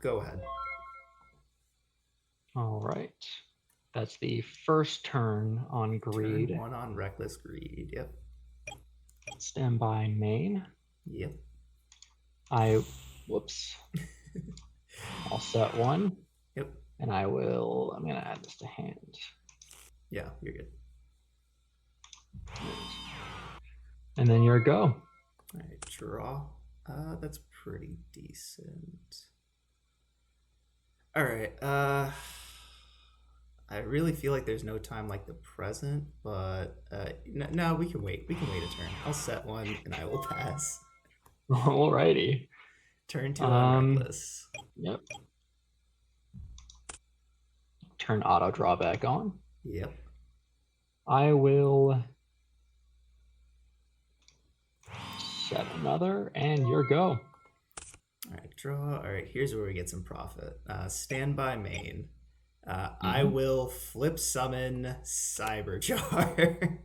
Go ahead. All right. That's the first turn on Turn greed. 1 on reckless greed. Yep. Standby main. Yep. Whoops. I'll set 1. Yep. And I'm going to add this to hand. Yeah, you're good. And then you're a go. All right, draw. That's pretty decent. All right. I really feel like there's no time like the present, but no, we can wait. We can wait a turn. I'll set 1 and I will pass. Alrighty. Turn 2 on reckless. Yep. Turn auto draw back on. Yep. I will set another, and your go. All right, draw. All right, here's where we get some profit. Standby main. I will flip summon Cyberjar.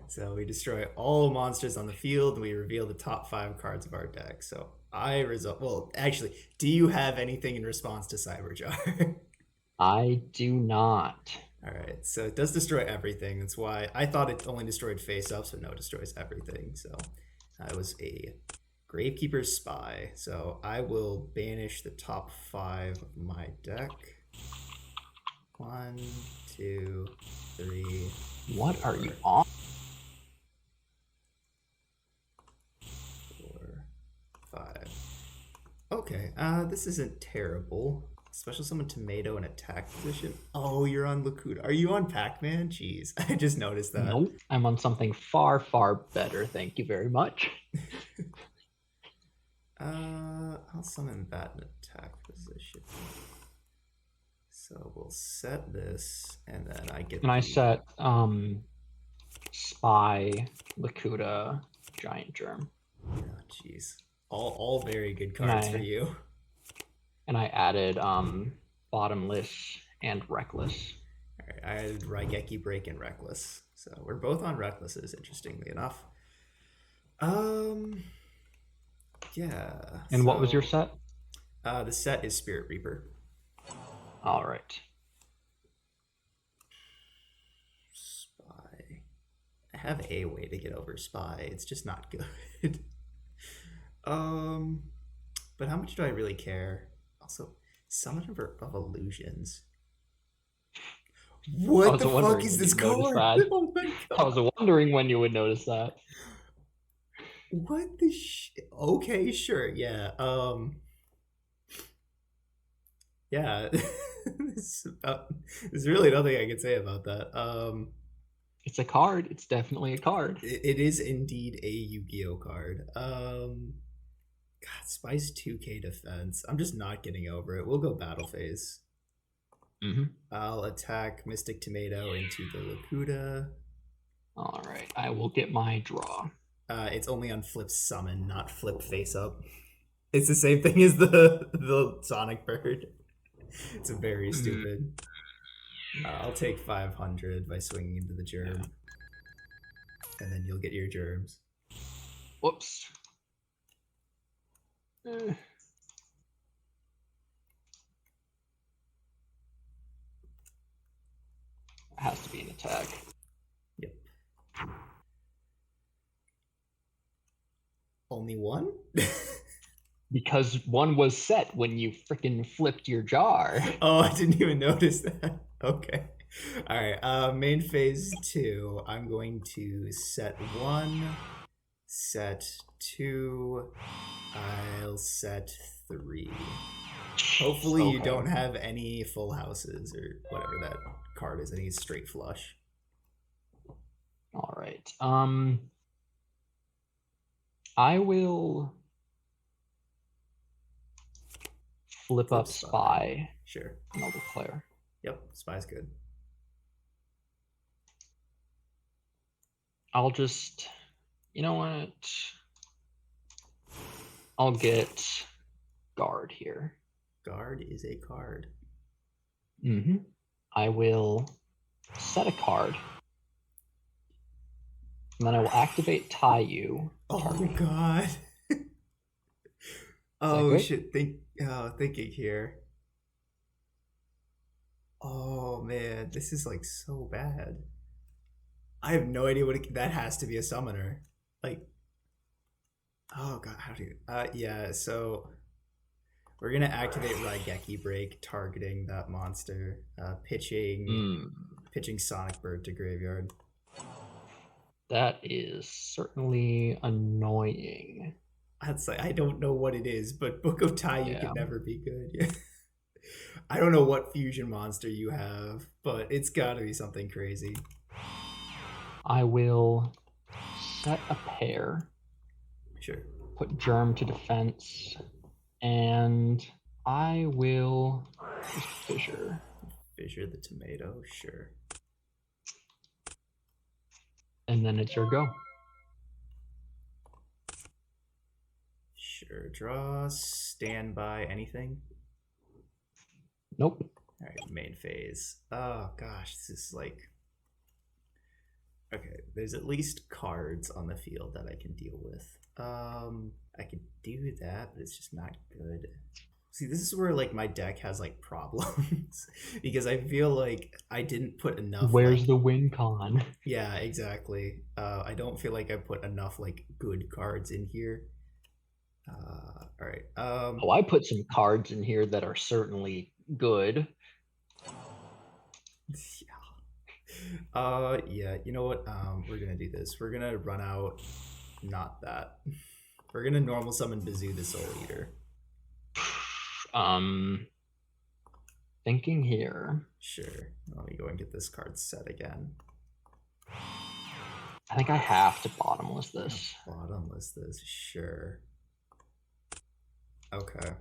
So we destroy all monsters on the field, and we reveal the top 5 cards of our deck. So well, actually, do you have anything in response to Cyberjar? I do not. All right, so it does destroy everything. That's why I thought it only destroyed face-ups, but no, it destroys everything. So it was a Gravekeeper's Spy. So I will banish the top 5 of my deck. 1, 2, 3. What 4, are you on? 4, 5. Okay, this isn't terrible. Special summon Tomato in attack position. Oh, you're on Lakuta. Are you on Pac-Man? Jeez, I just noticed that. Nope, I'm on something far, far better. Thank you very much. I'll summon that in attack position. So we'll set this, and then I get. And I set Spy, Lakuta, Giant Germ. Oh, jeez, all very good cards for you. And I added Bottomless and Reckless. All right, I added Raigeki Break and Reckless, so we're both on Recklesses. Interestingly enough. Yeah. And what was your set? The set is Spirit Reaper. All right. Spy. I have a way to get over Spy. It's just not good. But how much do I really care? Also, Summoner of Illusions. What the fuck is this card? Oh my God. I was wondering when you would notice that. What the Okay, sure, yeah. Yeah. There's really nothing I can say about that. It's a card. It's definitely a card. It is indeed a Yu-Gi-Oh card. God, Spy's 2K defense. I'm just not getting over it. We'll go battle phase. I'll attack Mystic Tomato into the Lakuta. All right, I will get my draw. It's only on flip summon, not flip face up. It's the same thing as the Sonic Bird. It's very stupid. I'll take 500 by swinging into the germ. And then you'll get your germs. Whoops. It has to be an attack. Yep. Only one? Because one was set when you freaking flipped your jar. Oh, I didn't even notice that. Okay. All right. Main phase 2. I'm going to set 1, set 2. I'll set 3. Hopefully you don't have any full houses or whatever that card is. I think it's straight flush. All right. I will flip up Spy. Sure. And I'll declare. Yep, spy's good. I'll just, you know what? I'll get guard here. Guard is a card. I will set a card, and then I will activate tie you. Oh Targeting. god. Is that Oh good? shit, thinking here. Oh man, this is like so bad. I have no idea that has to be a summoner. Like, oh god, how do you? Yeah. So we're gonna activate Raigeki Break, targeting that monster. Pitching Sonic Bird to graveyard. That is certainly annoying. That's like I don't know what it is, but Book of Taiyu Yeah. can never be good. Yeah. I don't know what fusion monster you have, but it's got to be something crazy. I will set a pair. Sure. Put Germ to defense, and I will just Fissure. Fissure the tomato, sure. And then it's your go. Sure. Draw, standby, anything? Nope. All right, main phase. Oh gosh, this is like. Okay, there's at least cards on the field that I can deal with. I could do that, but it's just not good. See, this is where like my deck has like problems because I feel like I didn't put enough. Where's the win con? Yeah, exactly. I don't feel like I put enough like good cards in here. All right. Oh, I put some cards in here that are certainly good. Yeah. You know what? We're gonna do this. We're gonna run out. Not that. We're gonna normal summon Bazoo the Soul Eater. Thinking here. Sure. Let me go and get this card set again. I think I have to bottomless this. Bottomless this, sure. Okay.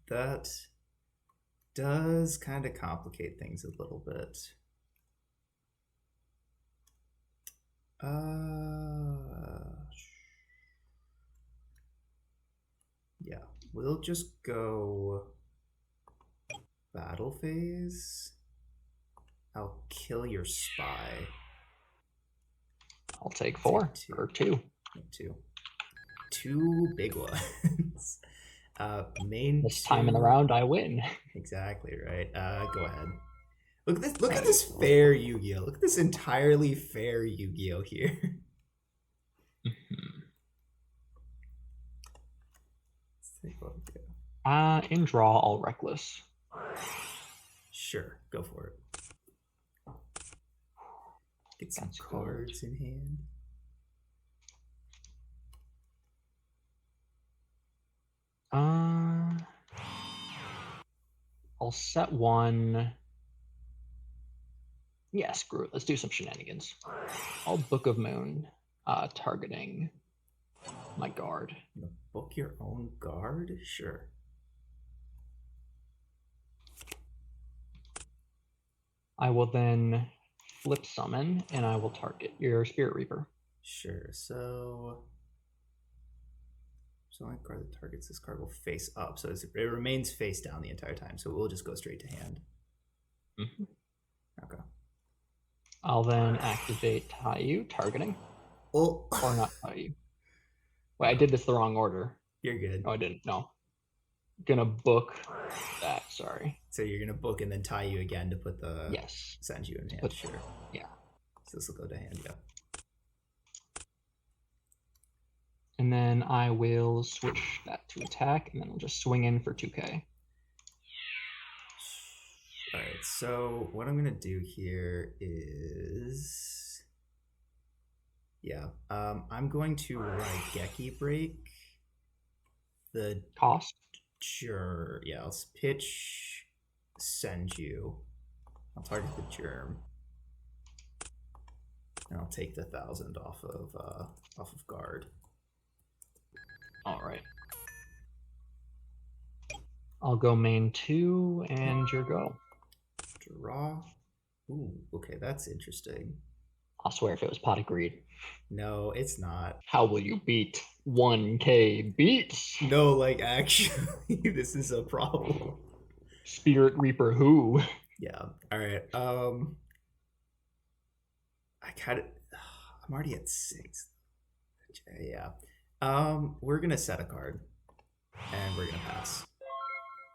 That does kind of complicate things a little bit. Yeah, we'll just go battle phase. I'll kill your spy. I'll take 4 or 2. Two big ones. Main this time in the round, I win. Exactly right. Go ahead. Look at this. Look at this fair Yu-Gi-Oh. Look at this entirely fair Yu-Gi-Oh here. In draw, I'll reckless. Sure, go for it. Get some cards in hand. I'll set one. Yeah, screw it. Let's do some shenanigans. I'll Book of Moon, targeting my guard. You book your own guard? Sure. I will then flip summon, and I will target your Spirit Reaper. Sure. So any card that targets this card will face up. So it remains face down the entire time. So we'll just go straight to hand. Okay. I'll then activate Taiyu, targeting. Oh. Or not Taiyu. Wait, I did this the wrong order. You're good. Oh, I didn't. No. Gonna book that, sorry. So you're gonna book and then Taiyu again to put the send you in hand. Sure. Yeah. So this will go to hand, yeah. And then I will switch that to attack, and then I'll just swing in for 2k. Alright, so what I'm gonna do here is I'm going to Raigeki Break the cost. Sure, yeah, I'll pitch send you. I'll target the germ. And I'll take the 1,000 off of guard. Alright. I'll go main 2 and your go. Draw. Ooh, okay, that's interesting. I swear if it was pot of greed. No, it's not. How will you beat 1K beats? No, like actually, this is a problem. Spirit Reaper who? Yeah. All right. I kind of. I'm already at 6. Yeah. We're gonna set a card, and we're gonna pass.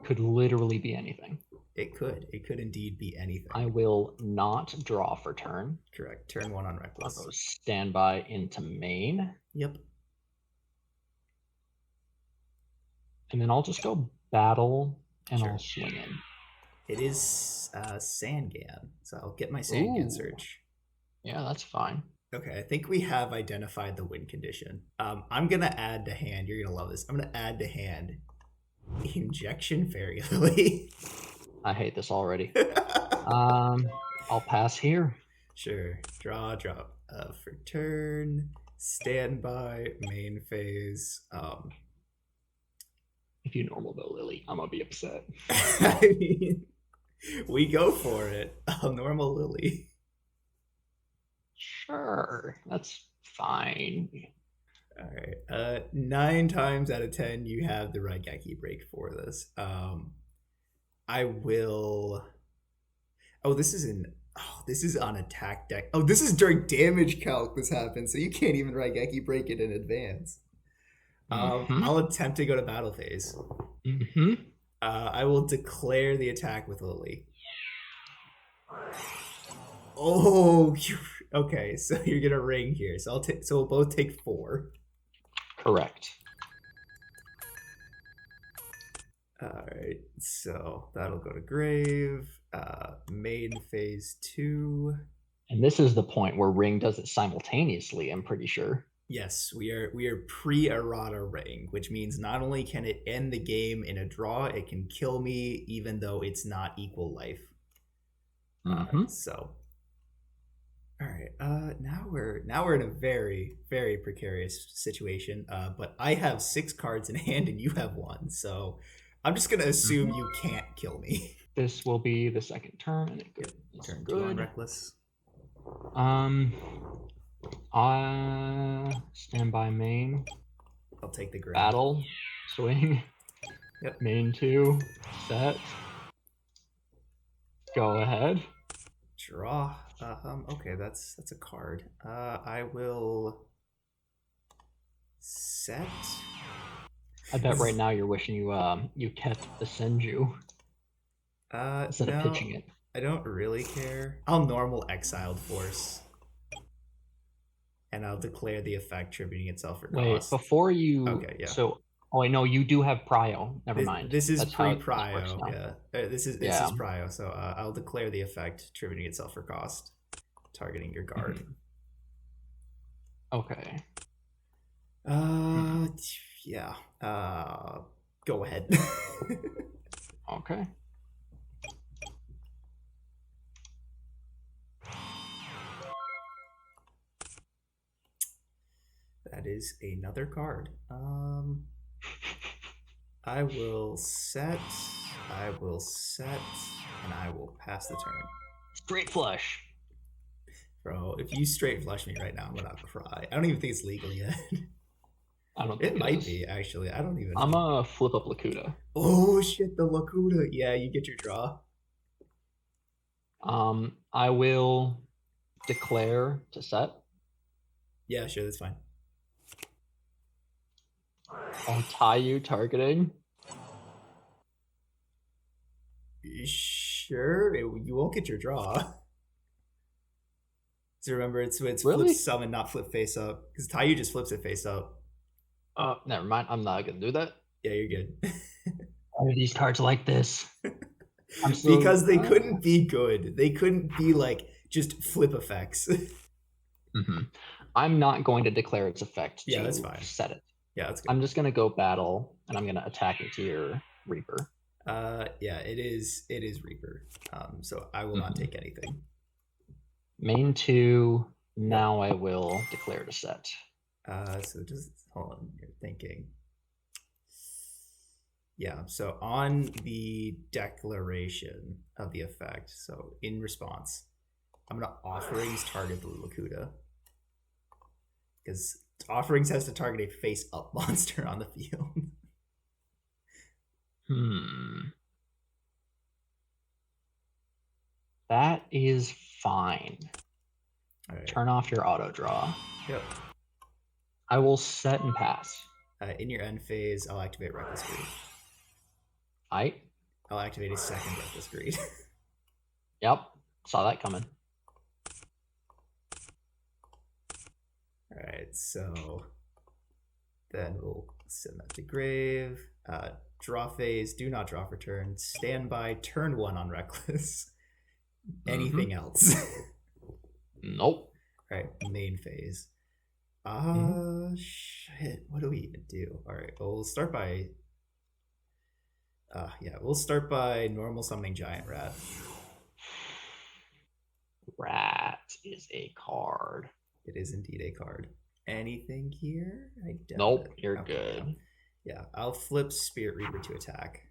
Could literally be anything. It could. It could indeed be anything. I will not draw for turn. Correct. Turn 1 on I'll reckless. go standby into main. Yep. And then I'll just go battle and Sure. I'll swing in. It is Sangan, so I'll get my Sangan Ooh. search. Yeah, that's fine. Okay, I think we have identified the win condition. I'm gonna add to hand. You're gonna love this. I'm gonna add to hand Injection Fairy Lily. I hate this already. I'll pass here. Sure. Draw, drop. For turn. Standby. Main phase. If you normal though, Lily, I'm gonna be upset. I mean, we go for it. Normal Lily. Sure, that's fine. All right. 9 times out of 10, you have the Raigeki break for this. I will. Oh, this is in. Oh, this is on attack deck. Oh, this is during damage calc. This happens, so you can't even Raigeki break it in advance. I'll attempt to go to battle phase. I will declare the attack with Lily. Oh, okay. So you're gonna ring here. So So we'll both take 4. Correct. All right. So that'll go to grave. Main phase 2. And this is the point where ring does it simultaneously. I'm pretty sure. Yes, we are pre-errata ring, which means not only can it end the game in a draw, it can kill me even though it's not equal life. So, all right. Now we're in a very very precarious situation. But I have 6 cards in hand and you have 1, so I'm just gonna assume you can't kill me. This will be the second turn, and it goes Turn 2 on reckless. Stand by main. I'll take the grave. Battle, swing. Yep. Main 2, set. Go ahead. Draw. Okay, that's a card. I will set. I bet right now you're wishing you kept the Senju instead of pitching it. I don't really care. I'll normal exiled force. And I'll declare the effect tributing itself for cost. Wait, before you. Okay, yeah. So, I know you do have Prio. Never mind. This is pre-Prio. Yeah, this is Prio. So I'll declare the effect tributing itself for cost, targeting your guard. Okay. Yeah. Go ahead. Okay. That is another card. I will set, and I will pass the turn. Straight flush. Bro, if you straight flush me right now, I'm gonna cry. I don't even think it's legal yet. I don't think it might be, actually. I don't even know. I'm gonna flip up Lakuta. Oh shit, the Lakuta. Yeah, you get your draw. I will declare to set. Yeah, sure, that's fine. I'll tie you targeting. Sure, you won't get your draw. So remember, it's really? flip summon, not flip face up. Because Tayu just flips it face up. Never mind. I'm not gonna do that. Yeah, you're good. Why are these cards like this? Because they couldn't be good. They couldn't be like just flip effects. I'm not going to declare its effect. Yeah, that's fine. Set it. Yeah, that's good. I'm just gonna go battle, and I'm gonna attack into your Reaper. Yeah, it is Reaper. So I will not take anything. Main 2. Now I will declare to set. So just hold on. You're thinking. Yeah, so on the declaration of the effect, so in response, I'm gonna offerings target the Lakuta because offerings has to target a face up monster on the field. Hmm. That is fine. All right. Turn off your auto draw. Yep. I will set and pass. In your end phase, I'll activate Reckless Greed. I. I'll activate a second Reckless Greed. Yep. Saw that coming. All right, so then we'll send that to grave. Draw phase, do not draw for turn. Standby, turn 1 on Reckless. Anything else? Nope. All right, main phase. Shit. What do we even do? All right, well, we'll start by. We'll start by normal summoning giant rat. Rat is a card. It is indeed a card. Anything here? I doubt Nope, it. you're Okay, good. yeah, I'll flip Spirit Reaper to attack.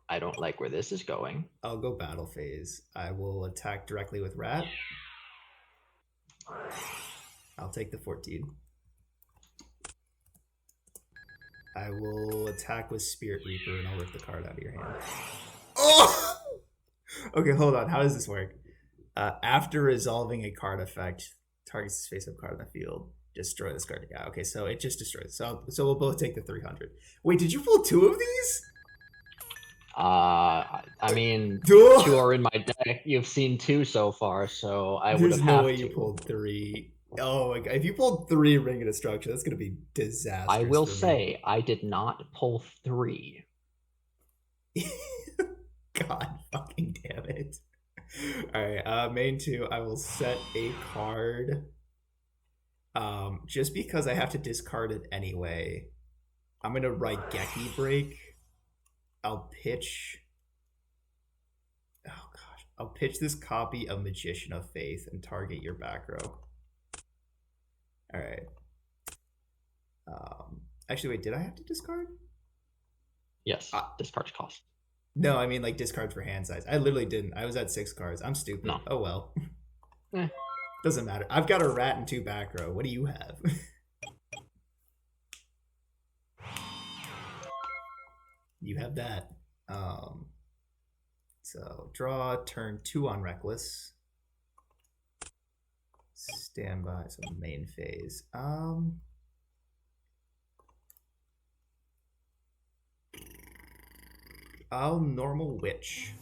I don't like where this is going. I'll go battle phase. I will attack directly with rat. I'll take the 14. I will attack with Spirit Reaper and I'll rip the card out of your hand. Oh! Okay, hold on. How does this work? After resolving a card effect, targets this face-up card on the field. Destroy this card. Yeah, okay, so it just destroys. So we'll both take the 300. Wait, did you pull 2 of these? I mean, Duel? 2 are in my deck. You've seen 2 so far, so I would There's have no have way to. you pulled 3. Oh my god! If you pulled 3 Ring of Destruction, that's gonna be disastrous. I will for say I did not pull 3. Me. God fucking damn it! All right, main 2. I will set a card. Just because I have to discard it anyway, I'm gonna write Geki Break. I'll pitch. Oh gosh, I'll pitch this copy of Magician of Faith and target your back row. All right. Actually, wait. Did I have to discard? Yes, discard cost. No, I mean like discard for hand size. I literally didn't. I was at 6 cards. I'm stupid. No. Oh well. Eh. Doesn't matter. I've got a rat and 2 back row. What do you have? You have that. So draw, turn 2 on Reckless. Standby, so main phase. I'll normal witch.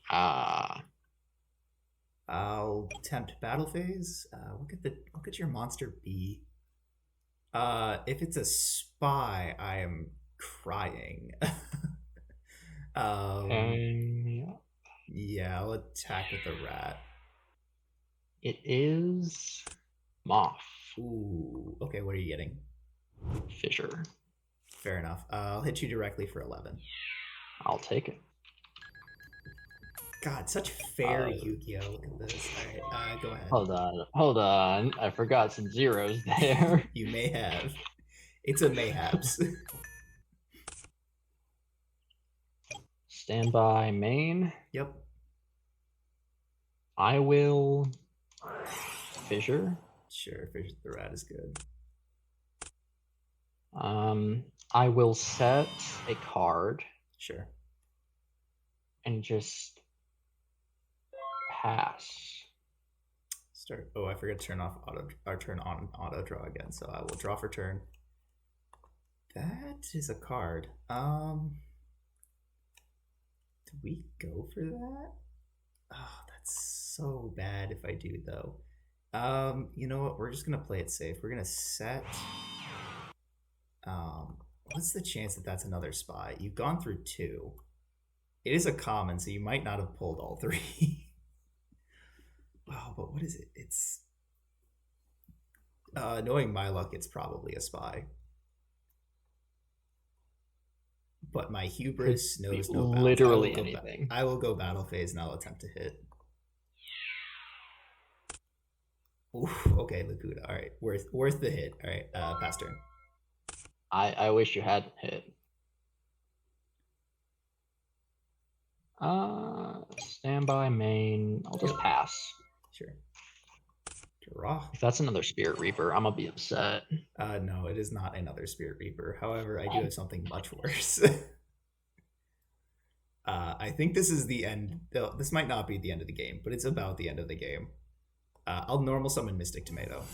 I'll tempt battle phase. What could your monster be? If it's a spy, I am crying. Yeah, I'll attack with the rat. It is Moth. Ooh, okay, what are you getting? Fissure. Fair enough. I'll hit you directly for 11. I'll take it. God, such fair Yu-Gi-Oh! Look at this. All right, go ahead. Hold on. I forgot some zeros there. You may have. It's a mayhaps. Standby main. Yep. I will fissure. Sure, fissure the rat is good. I will set a card. Sure. And just pass. Start. Oh, I forgot to turn off turn on auto draw again. So I will draw for turn. That is a card. Do we go for that? Oh, that's so bad if I do though. You know what? We're just gonna play it safe. We're gonna set. What's the chance that that's another spy? You've gone through 2. It is a common, so you might not have pulled all 3. Oh, but what is it? It's knowing my luck, it's probably a spy. But my hubris knows no bounds. Literally anything. I will go battle phase and I'll attempt to hit. Oof, okay, Lakuta. All right, worth the hit. All right, pass turn. I wish you hadn't hit. Standby main. I'll just Yep. pass. Sure. Draw. If that's another Spirit Reaper, I'm gonna be upset. No, it is not another Spirit Reaper. However, I do Oh. have something much worse. I think this is the end. Though this might not be the end of the game, but it's about the end of the game. I'll normal summon Mystic Tomato.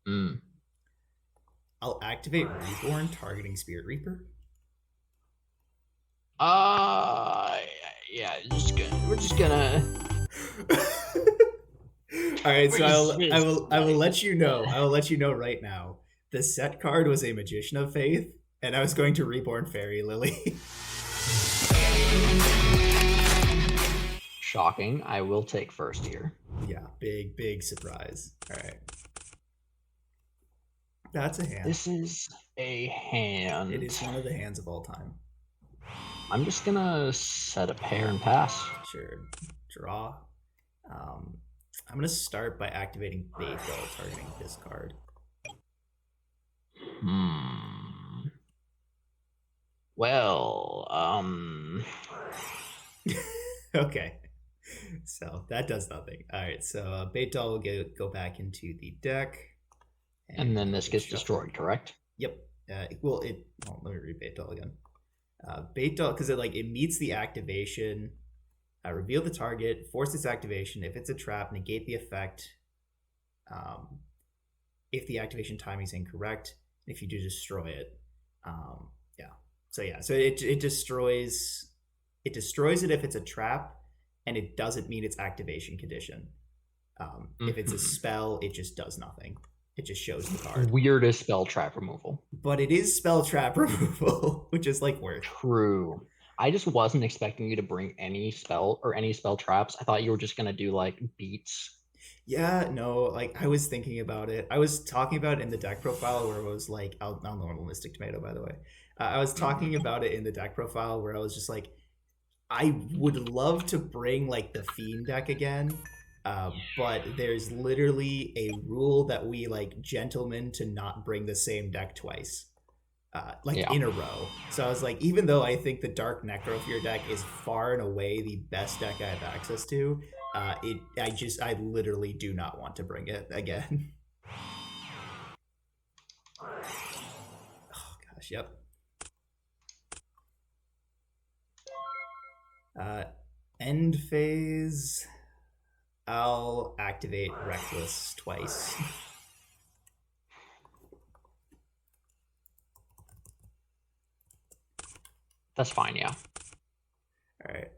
Mm. I'll activate Reborn targeting Spirit Reaper. Yeah. We're just gonna. All right, We're so just, we're just I will letting let this you know. I will let you know right now. The set card was a Magician of Faith, and I was going to Reborn Fairy Lily. shocking. I will take first here. Yeah, big surprise. All right, that's a hand. This is a It hand. is one of the hands of all time. I'm just gonna set a pair and pass. Sure, draw. Um, I'm gonna start by activating Bayfell targeting this card. Well, Okay, so that does nothing. All right, so Bayfell will go back into the deck, and then we'll this gets shuffle. destroyed, correct? Yep. Well, it. Oh, let me read Bayfell again. Bayfell, because it meets the activation. Reveal the target, force its activation. If it's a trap, negate the effect. If the activation timing is incorrect, if you do destroy it, yeah. So yeah, so it destroys it if it's a trap, and it doesn't meet its activation condition. If it's a spell, it just does nothing. It just shows the card. Weirdest spell trap removal. But it is spell trap removal, which is like worth. True. I just wasn't expecting you to bring any spell or any spell traps. I thought you were just gonna do like beats. Yeah, no, like I was thinking about it. I was talking about it in the deck profile where it was like, I'll normal Mystic Tomato, by the way. I was talking about it in the deck profile where I was just like, I would love to bring like the Fiend deck again, but there's literally a rule that we like gentlemen to not bring the same deck twice. Like Yeah. in a row. So I was like, even though I think the Dark Necrofear deck is far and away the best deck I have access to, I literally do not want to bring it again. Oh gosh, yep. End phase. I'll activate Reckless twice. That's fine, yeah. All right.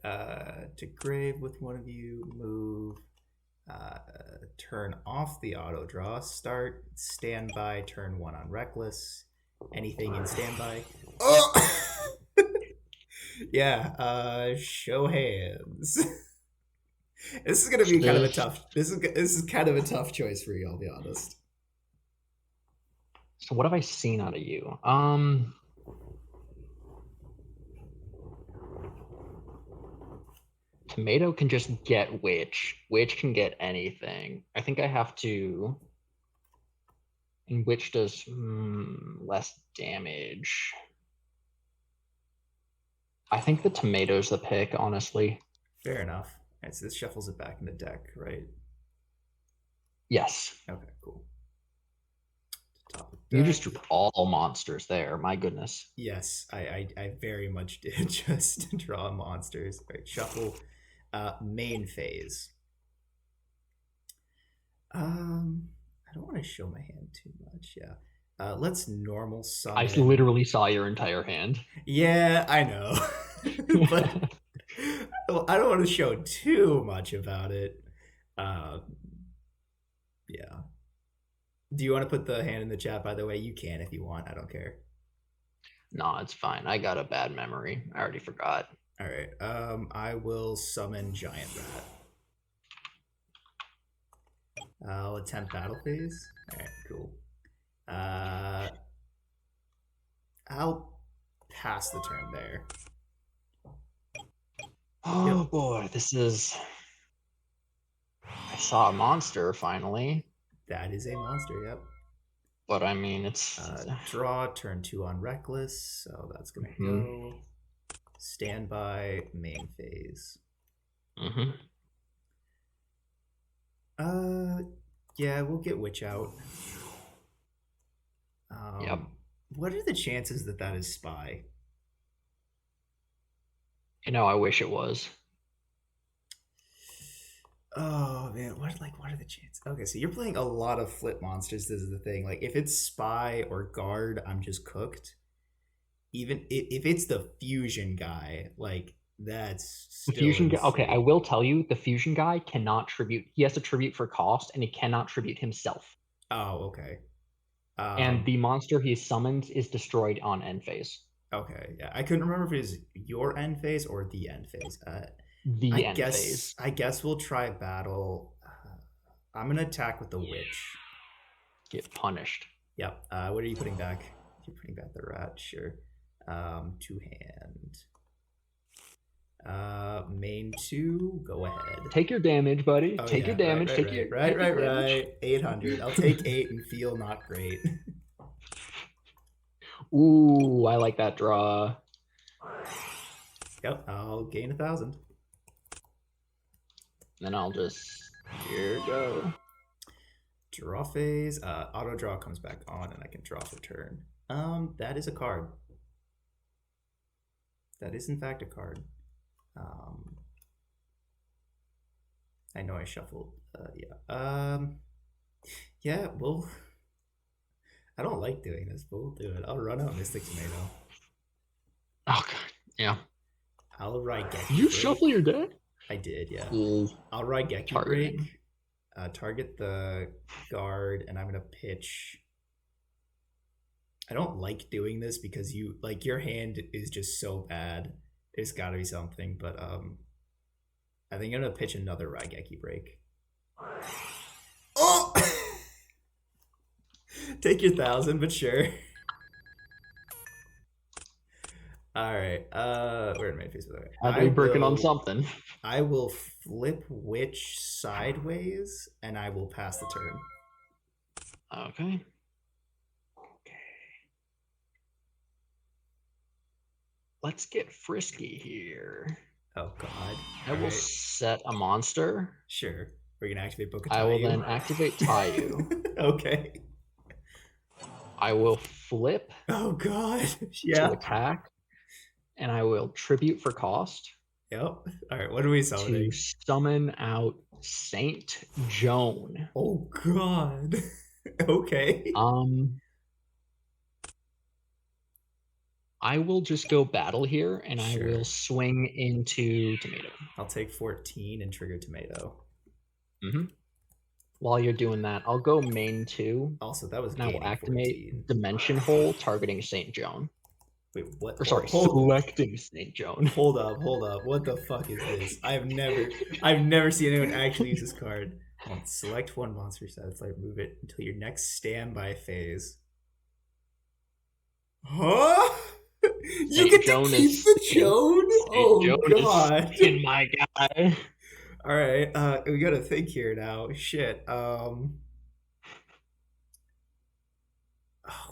To grave with one of you, move. Turn off the auto draw. Start standby. Turn 1 on Reckless. Anything in standby. Oh! Yeah. Show hands. This is gonna be kind of a tough. This is kind of a tough choice for you. I'll be honest. So what have I seen out of you? Tomato can just get Witch. Witch can get anything. I think I have to. And Witch does less damage. I think the Tomato's the pick, honestly. Fair enough. All right, so this shuffles it back in the deck, right? Yes. Okay, cool. Top of You deck. just drew all monsters there. My goodness. Yes, I very much did just draw monsters. All right, shuffle. Main phase. I don't want to show my hand too much. Yeah. Let's normal summon. I literally saw your entire hand. Yeah, I know. But I don't want to show too much about it. Yeah. Do you want to put the hand in the chat, by the way? You can if you want. I don't care. No, it's fine. I got a bad memory. I already forgot. All right. I will summon Giant Rat. I'll attempt battle phase. All right, cool. I'll pass the turn there. Oh yep. Boy, this is. I saw a monster finally. That is a monster. Yep. But I mean, it's draw turn 2 on Reckless, so that's gonna go. Standby, main phase. Mm-hmm. Uh, yeah, we'll get Witch out. Yep. What are the chances that that is Spy? I wish it was. Oh man, what are the chances? Okay, so you're playing a lot of flip monsters. This is the thing. Like if it's Spy or Guard, I'm just cooked. Even if it's the fusion guy, like that's The still fusion guy. Okay, I insane. will tell you, the fusion guy cannot tribute. He has to tribute for cost, and he cannot tribute himself. Oh, okay. And Um, the monster he summons is destroyed on end phase. okay. Yeah, I couldn't remember if it was your end phase or the end phase. The end phase. I guess we'll try battle. I'm gonna attack with the witch. Get punished. Yep. What are you putting back? You're putting back the rat. Sure. Two hand. Main two. Go ahead. Take your damage, buddy. Oh Take your yeah. Right. damage. Right. Right. Right. Take your Right. damage. Right. 800. I'll take 8 and feel not great. Ooh, I like that draw. Yep. I'll gain 1,000. Then I'll just here go. Draw phase. Auto draw comes back on, and I can draw for turn. That is a card. That is in fact a card. I know I shuffled. Yeah. Yeah. Well, I don't like doing this, but we'll do it. I'll run out Mystic Tomato. Oh god, yeah. I'll ride Geki You Break. shuffle your deck? I did, yeah. Ooh, I'll ride Geki targeting. Break. Target the guard, and I'm gonna pitch. I don't like doing this because your hand is just so bad. There's got to be something, but I think I'm gonna pitch another Raigeki break. Oh, take your 1,000, but sure. All right. Where did my face was? I'll be breaking on something. I will flip Witch sideways, and I will pass the turn. Okay. Let's get frisky here. Oh God! I will set a monster. Sure. We're gonna activate Bokatayu. I will then activate Tayu. Okay. I will flip. Oh God! Yeah. To attack, and I will tribute for cost. Yep. All right. What are we summoning? To summon out Saint Joan. Oh God. Okay. I will just go battle here, and Sure. I will swing into Tomato. I'll take 14 and trigger Tomato. Mm-hmm. While you're doing that, I'll go main 2. Also, that was and I will activate 14. Dimension Hole targeting Saint Joan. Wait, what? Or sorry, selecting Saint Joan. Hold up. What the fuck is this? I've never seen anyone actually use this card. Select one monster set. Like move it until your next standby phase. Huh? You get to keep the Joan? Oh God! In my guy. All right, we gotta think here now. Shit.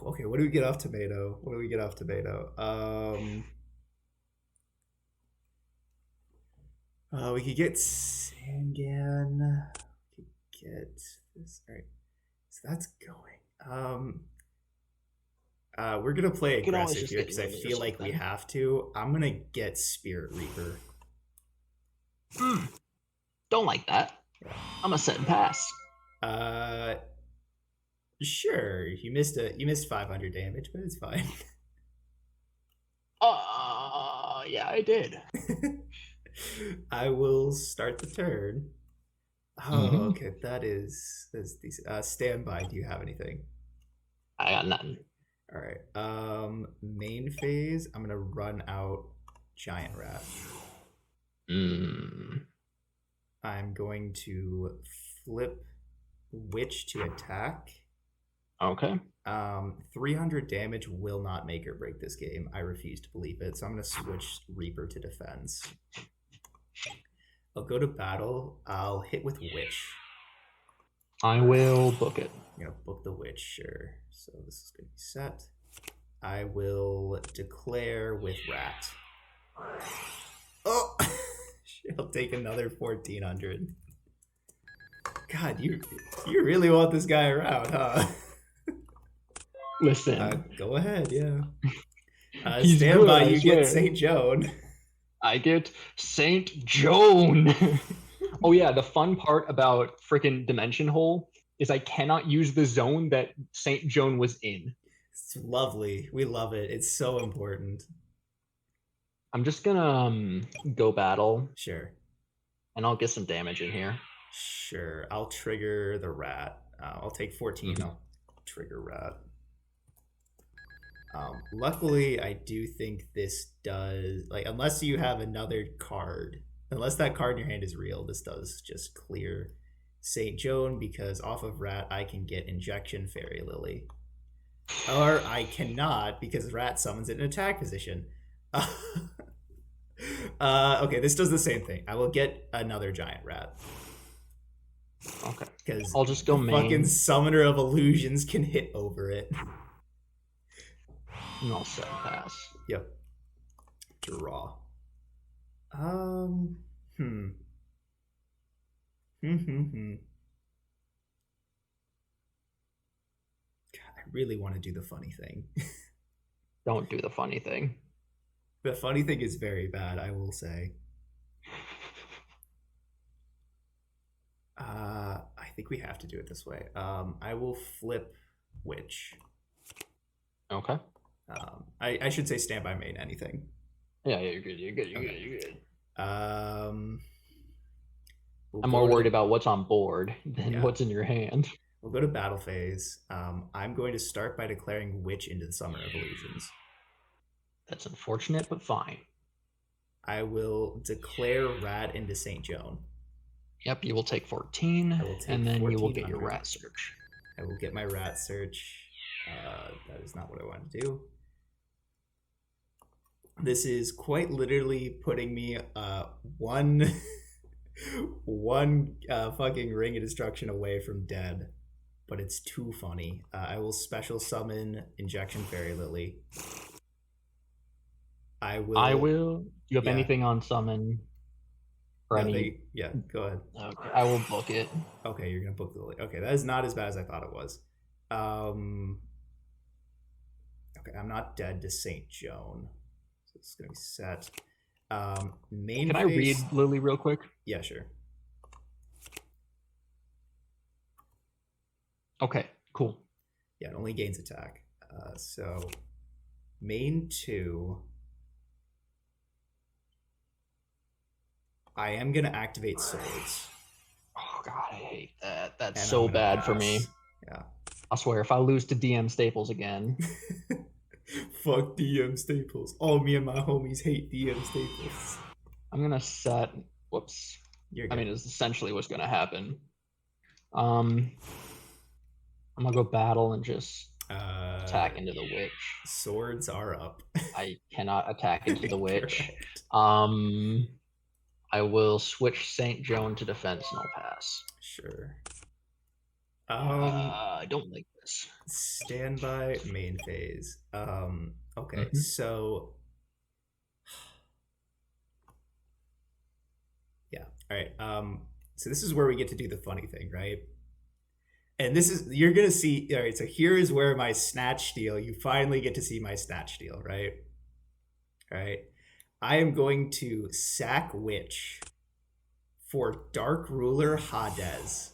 Okay, what do we get off Tomato? We could get Sangan. We could get this. All right, so that's going. We're gonna play aggressive here because I feel like we have to. I'm gonna get Spirit Reaper. Don't like that. Yeah. I'm gonna set and pass. Sure. You missed 500 damage, but it's fine. Yeah, I did. I will start the turn. Oh, okay. That's decent. Standby. Do you have anything? I got nothing. All right. Main phase. I'm gonna run out Giant Rat. I'm going to flip Witch to attack. Okay. 300 damage will not make or break this game. I refuse to believe it. So I'm going to switch Reaper to defense. I'll go to battle. I'll hit with Witch. I will book it. I'm going to book the Witch, sure. So this is going to be set. I will declare with Rat. Oh, I'll take another 1400. God, you really want this guy around, huh? Listen, Go ahead, yeah. he's Stand good, by, I you get swear. St. Joan. I get Saint Joan. Oh yeah, the fun part about freaking Dimension Hole is I cannot use the zone that Saint Joan was in. It's lovely. We love it. It's so important. I'm just gonna go battle, Sure. and I'll get some damage in here. Sure. I'll trigger the rat. I'll take 14. Mhm. I'll trigger rat. Luckily, I do think this does, like, unless you have another card, unless that card in your hand is real, this does just clear St. Joan because off of rat I can get injection fairy lily. Or I cannot because rat summons it in attack position. Okay, this does the same thing. I will get another giant rat Okay, because I'll just go the fucking main, summoner of illusions can hit over it. and I'll set and pass. Yep. Draw. Um. Hmm. God, I really want to do the funny thing. Don't do the funny thing. The funny thing is very bad, I will say. I think we have to do it this way. I will flip witch. Okay. I should say stand by main anything. Yeah, you're good. You're good. You're Okay. good. You're good. Um, we'll I'm go more worried to about what's on board than yeah. what's in your hand. We'll go to battle phase. I'm going to start by declaring witch into the summoner of illusions. That's unfortunate, but fine. I will declare rat into Saint Joan. Yep, you will take 14, I will take and then you will get your 1400. rat search. I will get my rat search. That is not what I want to do. This is quite literally putting me one one fucking ring of destruction away from dead, but it's too funny. I will special summon injection fairy lily. I I will. will. Do you have Yeah. anything on summon or any? Nothing. Yeah. Go ahead. Okay, I will book it. Okay, you're gonna book the lily. Okay, that is not as bad as I thought it was. Um. Okay, I'm not dead to Saint Joan, so it's gonna be set. Main Can I read phase. Lily real quick? Yeah, sure. Okay, cool. Yeah, it only gains attack. So main 2. I am gonna activate swords. Oh god, I hate that. That's And I'm so gonna bad for me. pass. Yeah. I swear, if I lose to DM Staples again, Fuck DM Staples. All me and my homies hate DM Staples. I'm gonna set. Whoops. You're I good. mean, it's essentially what's gonna happen. I'm gonna go battle and just attack into the witch. Swords are up. I cannot attack into the witch. Correct. I will switch Saint Joan to defense and I'll pass. Sure. I don't like this. Standby main phase. Okay, Mhm. so yeah. All right. So this is where we get to do the funny thing, right? And this is you're gonna see. All right. So here is where my snatch steal. You finally get to see my snatch steal, right? All right. I am going to sack witch for Dark Ruler Hades.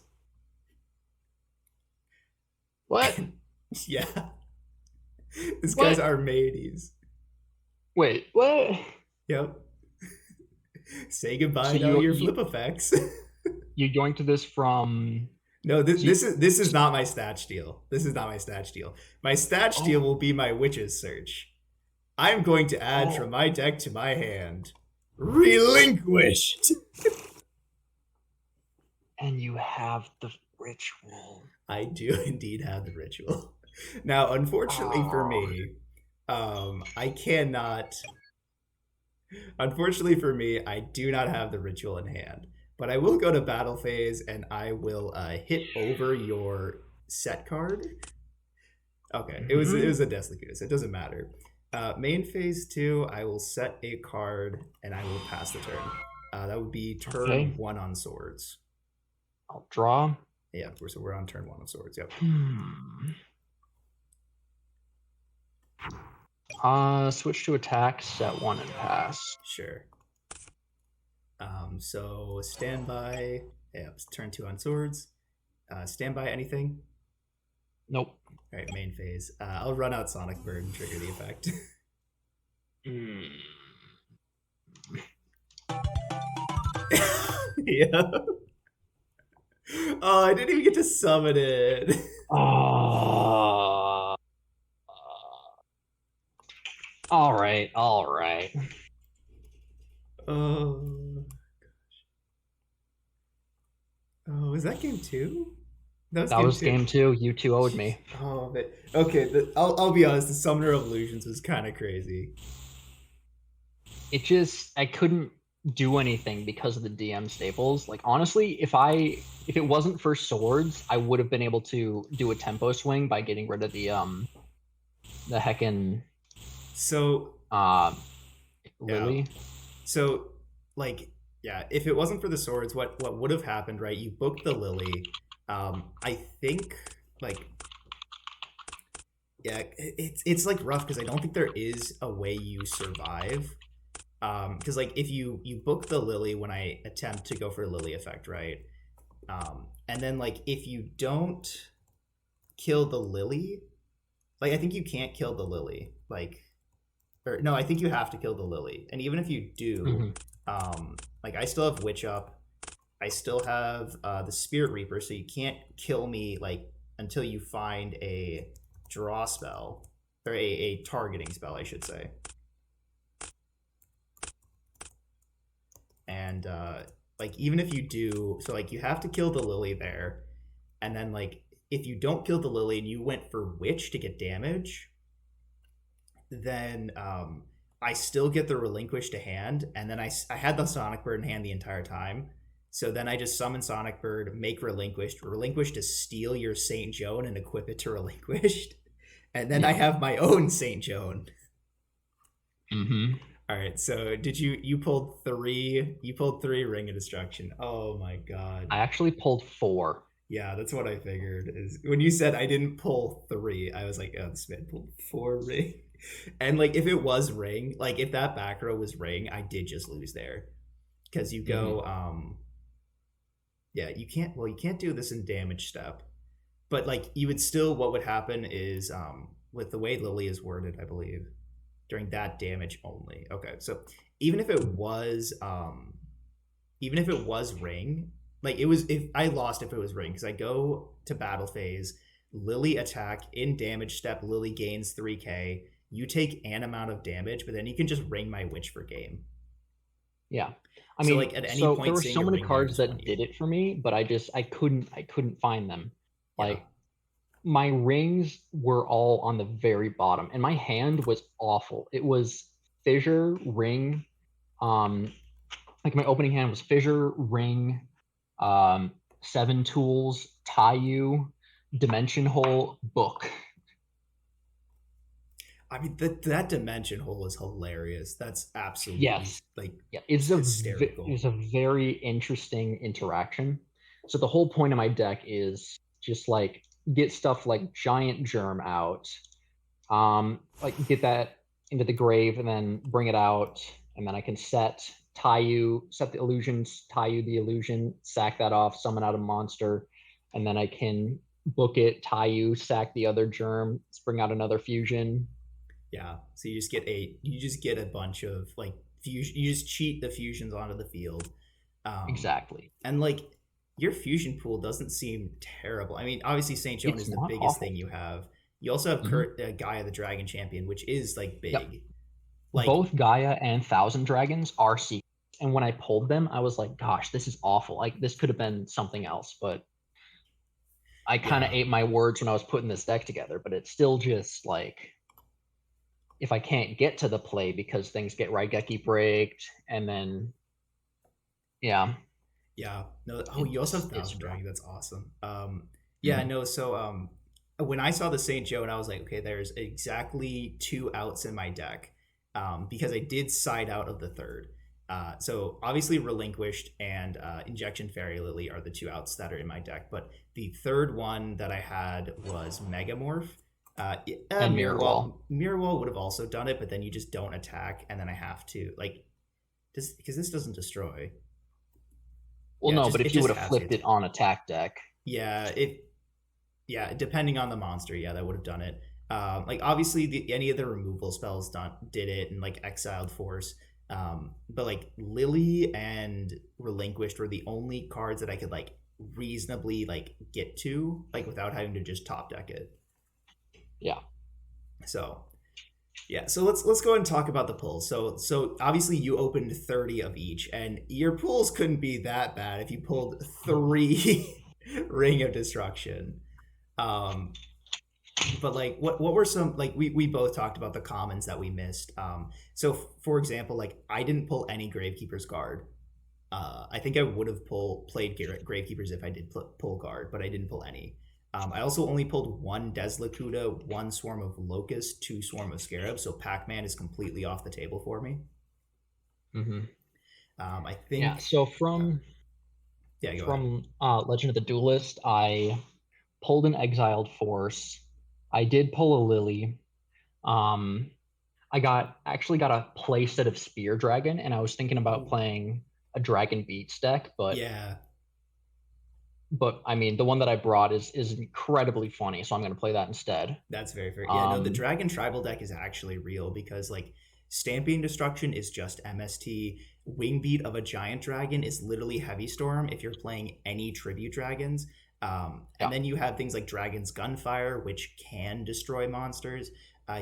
What? Yeah. This guy's What? Armades. Wait, what? Yep. Say So goodbye to all your flip effects. you going to this from? No, So you, this is not my stat steal. This is not my stat steal. My stat steal oh, will be my witch's search. I'm going to add from oh, my deck to my hand. Relinquished. and you have the ritual. I do indeed have the ritual. Now, unfortunately for Oh, me, I cannot. Unfortunately for me, I do not have the ritual in hand. But I will go to battle phase and I will hit over your set card. Okay, it was mhm. a Deslicutus. It doesn't matter. Main phase two, I will set a card and I will pass the turn. That would be Okay, turn one on swords. I'll draw. Yeah, so we're on turn one of swords. Yep. Hmm. Switch to attack, set one and pass. Sure. So standby. Yeah, turn two on swords. Standby anything. Nope. All right, main phase. I'll run out Sonic Bird and trigger the effect. Hmm. Yeah. Oh, I didn't even get to summon it. Uh, all right, all right. Oh, oh, was that game two? That was That game was two. game two. You two owed Jeez. me. Oh, but okay. I'll be honest. The Summoner of Illusions was kind of crazy. It just I couldn't do anything because of the DM staples. Like honestly, if it wasn't for swords, I would have been able to do a tempo swing by getting rid of the heckin' So uh yeah. Lily. So like yeah, if it wasn't for the swords, what would have happened? Right, you booked the Lily. I think like yeah, it's like rough because I don't think there is a way you survive. Because like if you book the Lily when I attempt to go for a Lily effect, right? And then like if you don't kill the Lily, like I think you can't kill the Lily, like or no, I think you have to kill the Lily, and even if you do, Mm-hmm. like I still have Witch up, I still have the Spirit Reaper, so you can't kill me like until you find a draw spell or a targeting spell, I should say. And like even if you do, so like you have to kill the Lily there, and then like if you don't kill the Lily and you went for Witch to get damage, then I still get the Relinquish to hand, and then I had the Sonic Bird in hand the entire time. So then I just summon Sonic Bird, make Relinquish to steal your Saint Joan and equip it to Relinquished, and then I Yeah. have my own Saint Joan. Mm-hmm. All right, so did you pulled three? You pulled three Ring of Destruction. Oh my god. I actually pulled four. Yeah, that's what I figured. Is when you said I didn't pull three, I was like, oh, this man pulled four ring. And like, if it was ring, like if that back row was ring, I did just lose there because you Mm-hmm. go, yeah, you can't. Well, you can't do this in damage step, but like you would still. What would happen is, with the way Lily is worded, I believe during that damage only. Okay, so even if it was, even if it was ring, like it was if I lost if it was ring because I go to battle phase, Lily attack in damage step, Lily gains 3k. You take an amount of damage, but then you can just ring my witch for game. Yeah. I So mean, like at any so there point were seeing so a many ring there cards just won that you. did it for me, but I couldn't find them. Yeah. Like my rings were all on the very bottom, and my hand was awful. It was fissure, ring, um, like my opening hand was fissure, ring, um, seven tools, Taiyu, dimension hole, book. I mean that dimension hole is hilarious. That's absolutely Yes, like yeah, hysterical. it's a very interesting interaction. So the whole point of my deck is just like get stuff like giant germ out, like get that into the grave and then bring it out, and then I can set the illusions, tie you the illusion, sack that off, summon out a monster, and then I can book it, tie you, sack the other germ, bring out another fusion. Yeah. So you just get a bunch of like fusion. You just cheat the fusions onto the field, Exactly. and like your fusion pool doesn't seem terrible. I mean, obviously Saint Joan It's is the not biggest thing awful. you have. You also have Hmm. Kurt, Gaia the Dragon Champion, which is like Yep. big. Like Both Gaia and Thousand Dragons are secrets. And when I pulled them, I was like, gosh, this is awful. Like this could have been something else, but I kind of yeah, ate my words when I was putting this deck together, but it's still just like if I can't get to the play because things get Raigeki braked, and then yeah, yeah. No, oh, you also have it's Thousand rough. Dragon. That's awesome. Yeah, Mhm. no. So when I saw the St. Joe and I was like, okay, there's exactly two outs in my deck, because I did side out of the third. So obviously relinquished and injection fairy lily are the two outs that are in my deck, but the third one that I had was megamorph. And Mirror Mirror Wall. wall, mirror wall would have also done it, but then you just don't attack, and then I have to like this because this doesn't destroy. Well, Yeah, no, but it if you just would have has flipped it. it on attack deck, Yeah, yeah, depending on the monster, yeah, that would have done it. Like obviously, any of the removal spells did it, and like exiled force. But like Lily and relinquished were the only cards that I could like reasonably like get to, like without having to just top deck it. yeah. So yeah, so let's go ahead and talk about the pulls. So obviously you opened 30 of each, and your pulls couldn't be that bad if you pulled three Ring of Destruction. Um, but like what were some like we both talked about the commons that we missed. So for example, like I didn't pull any Gravekeeper's Guard. I think I would have played Gravekeepers if I did pull guard, but I didn't pull any. I also only pulled one Deslakuta, one Swarm of Locust, two Swarm of Scarab, so Pac-Man is completely off the table for me. Hmm. I Yeah. think, So uh, from yeah, go ahead. from Legend of the Duelist, I pulled an Exiled Force. I did pull a Lily. Um, I got a playset of Spear Dragon, and I was thinking about Oh, playing a Dragon Beats deck, yeah, but I mean the one that I brought is incredibly funny, so I'm gonna play that instead. that's very fair. Yeah, no, the Um, Dragon Tribal deck is actually real because like Stamping Destruction is just MST. Wingbeat of a Giant Dragon is literally Heavy Storm if you're playing any Tribute Dragons. And yeah. then you have things like Dragon's Gunfire, which can destroy monsters.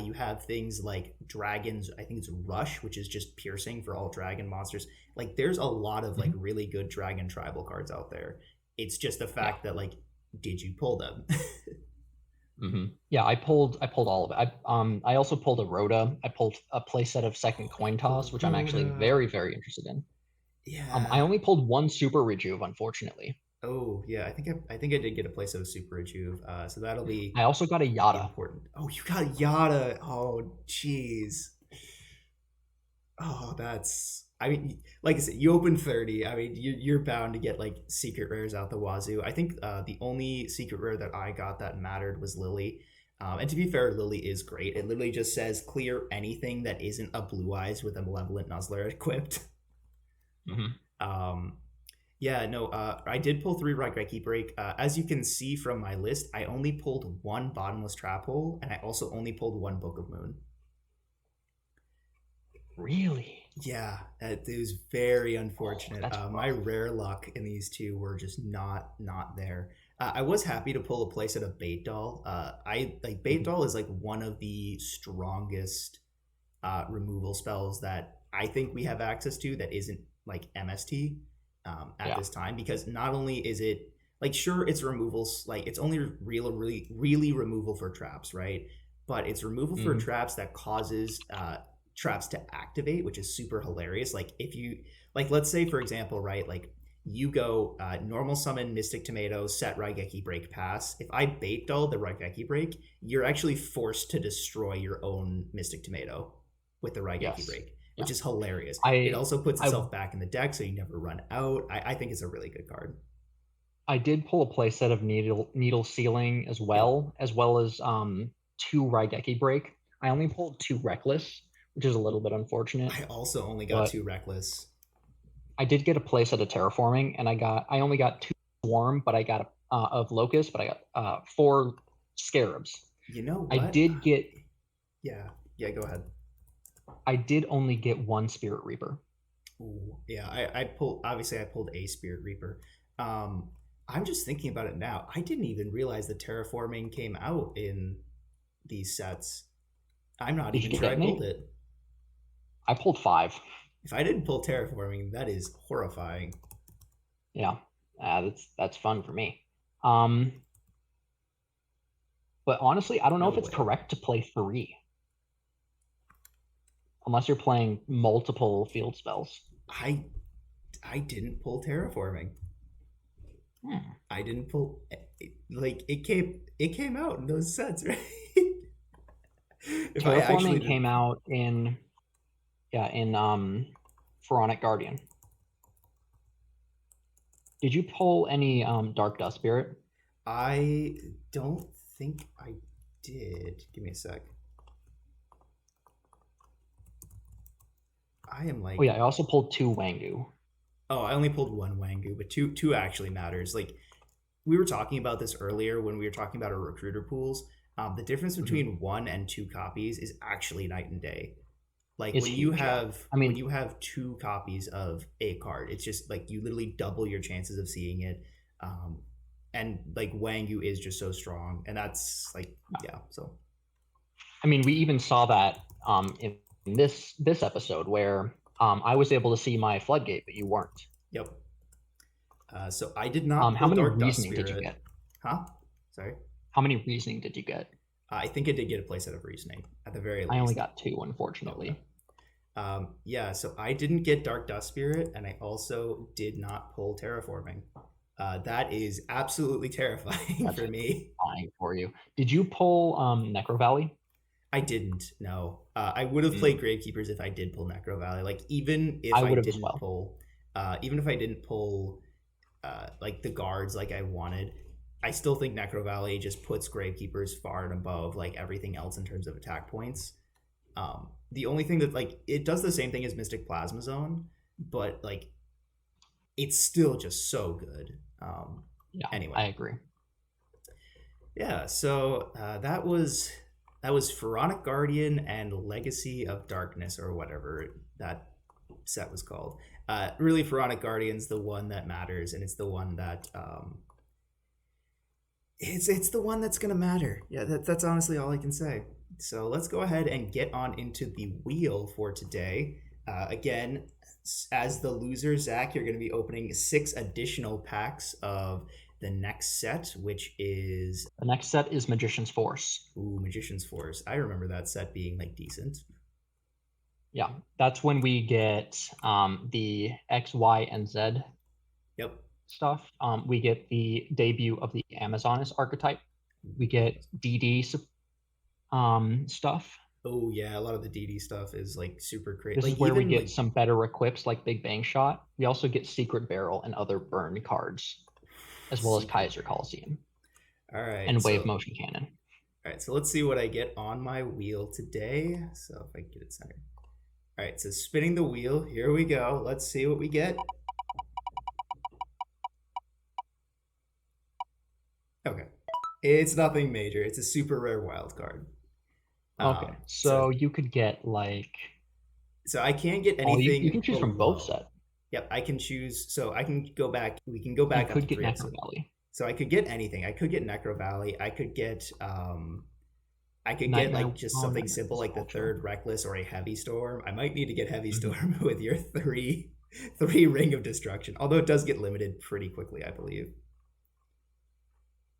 You have things like Dragon's, I think it's Rush, which is just piercing for all dragon monsters. Like, there's a lot of like Mhm. really good Dragon Tribal cards out there. It's just the Yeah. fact that like, did you pull them? Yeah, I pulled all of it. I also pulled a Rhoda. I pulled a playset of Second Coin The Toss, which I'm actually Rhoda. very interested in. I Yeah. only pulled one Super Rejuve, unfortunately. Oh yeah, I think I did get a place of a super rejuve, so that'll be I also got a Yada. important. Oh, you got Yada. Oh, jeez. Oh, that's. I mean, like I said, you open 30. I mean, you're bound to get like secret rares out the wazoo. I think the only secret rare that I got that mattered was Lily. And to be fair, Lily is great. It literally just says clear anything that isn't a Blue Eyes with a Malevolent Nuzzler equipped. Hmm. Um, Yeah, no, I did pull three Raigeki Break. As you can see from my list, I only pulled one Bottomless Trap Hole, and I also only pulled one Book of Moon. Really? Yeah, it was very Oh, unfortunate. that's My rough. rare luck in these two were just not there. I was happy to pull a place at a Bait Doll. I like Bait Mhm. Doll is like one of the strongest removal spells that I think we have access to that isn't like MST at Yeah. this time, because not only is it like sure it's removals, like it's only really removal for traps, right? But it's removal for Hmm. traps that causes traps to activate, which is super hilarious. Like if you like, let's say for example, right, like you go normal summon Mystic Tomato, set Raigeki Break, pass. If I bait dull the Raigeki Break, you're actually forced to destroy your own Mystic Tomato with the Raigeki Yes. Break, Yeah. which is hilarious. It I also puts I itself back in the deck, so you never run out. I think it's a really good card. I did pull a playset of Needle Ceiling Yep. as well as two Raigeki Break. I only pulled two Reckless, which is a little bit unfortunate, I also only got but two Reckless. I did get a playset of Terraforming, and I only got two Swarm, but I got of Locust, but I got four Scarabs. You know I what? did get Yeah. Yeah, go ahead. I did only get one Spirit Reaper. Ooh, yeah, I pulled obviously I pulled a Spirit Reaper. Um, I'm just thinking about it now. I didn't even realize that terraforming came out in these sets. I'm not Did you even get sure I pulled any? it. I pulled five. If I didn't pull terraforming, that is horrifying. Yeah, that's fun for me. Um, but honestly, I don't know No if it's way. correct to play three unless you're playing multiple field spells. I I didn't pull terraforming. Hmm. I didn't pull. like it came out in those sets, right? If I actually Terraforming did. came out in Pharaonic Guardian. Did you pull any Dark Dust Spirit? I don't think I did. Give me a sec. I am Oh yeah, like, I also pulled two Wangu. oh, I only pulled one Wangu, but two actually matters. Like we were talking about this earlier when we were talking about our recruiter pools. The difference Mhm. between one and two copies is actually night and day. Like It's huge, yeah. I when mean, you have two copies of a card, it's just like you literally double your chances of seeing it. Um, and like Wangu is just so strong, and that's like yeah. So we even saw that in this episode where I was able to see my floodgate, but you weren't. yep. So I did not How pull many Dark Dust reasoning did you Spirit, get? huh? Sorry. How many reasoning did you get? I think I did get a playset of reasoning at the very I only least. got two, Okay. unfortunately. Yeah, so I didn't get Dark Dust Spirit, and I also did not pull Terraforming. That is absolutely terrifying That's for me. fine for you. Did you pull Necro Valley? I didn't. No, I would have played Mm, Gravekeepers if I did pull Necro Valley. Like I would have as well. even if I didn't pull like the guards like I wanted, I still think Necro Valley just puts Gravekeepers far and above like everything else in terms of attack points. The only thing that like it does the same thing as Mystic Plasma Zone, but like it's still just so good. Yeah, Anyway, I agree. yeah. So that was Pharaonic Guardian and Legacy of Darkness or whatever that set was called. Really, Pharaonic Guardian's the one that matters, and it's the one that it's the one that's gonna matter. Yeah, that's honestly all I can say. So let's go ahead and get on into the wheel for today. Again, as the loser, Zach, you're going to be opening 6 additional packs of the next set, which is The next set is Magician's Force. Magician's Force. I remember that set being like decent. Yeah, that's when we get the X, Y, and Z Yep. stuff. We get the debut of the Amazoness archetype. We get DD stuff. Oh yeah, a lot of the DD stuff is like super crazy. This Like is where we even get like some better equips like Big Bang Shot. We also get Secret Barrel and other burn cards, as well as Secret Kaiser Barrel. Coliseum All right, and Wave so Motion Cannon. all right, so let's see what I get on my wheel today. So if I can get it centered. All right, so spinning the wheel. Here we go. Let's see what we get. Okay, it's nothing major. It's a super rare wild card. Okay, So so you could get like, so I can't get oh, you can anything choose from both below. set. Yep, I can choose. So I can go back. We can go You back up to could get three. Necro Valley. So I could get anything. I could get Necro Valley. I could get Nightmare. like just Oh, something Nightmare simple Fist like the Vulture. third Reckless or a Heavy Storm. I might need to get Heavy Hmm. Storm with your three Ring of Destruction. Although it does get limited pretty quickly, I believe.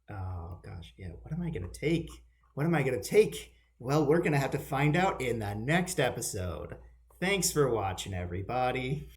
Oh gosh, yeah. What am I gonna take? What am I gonna take? Well, we're gonna have to find out in the next episode. Thanks for watching, everybody.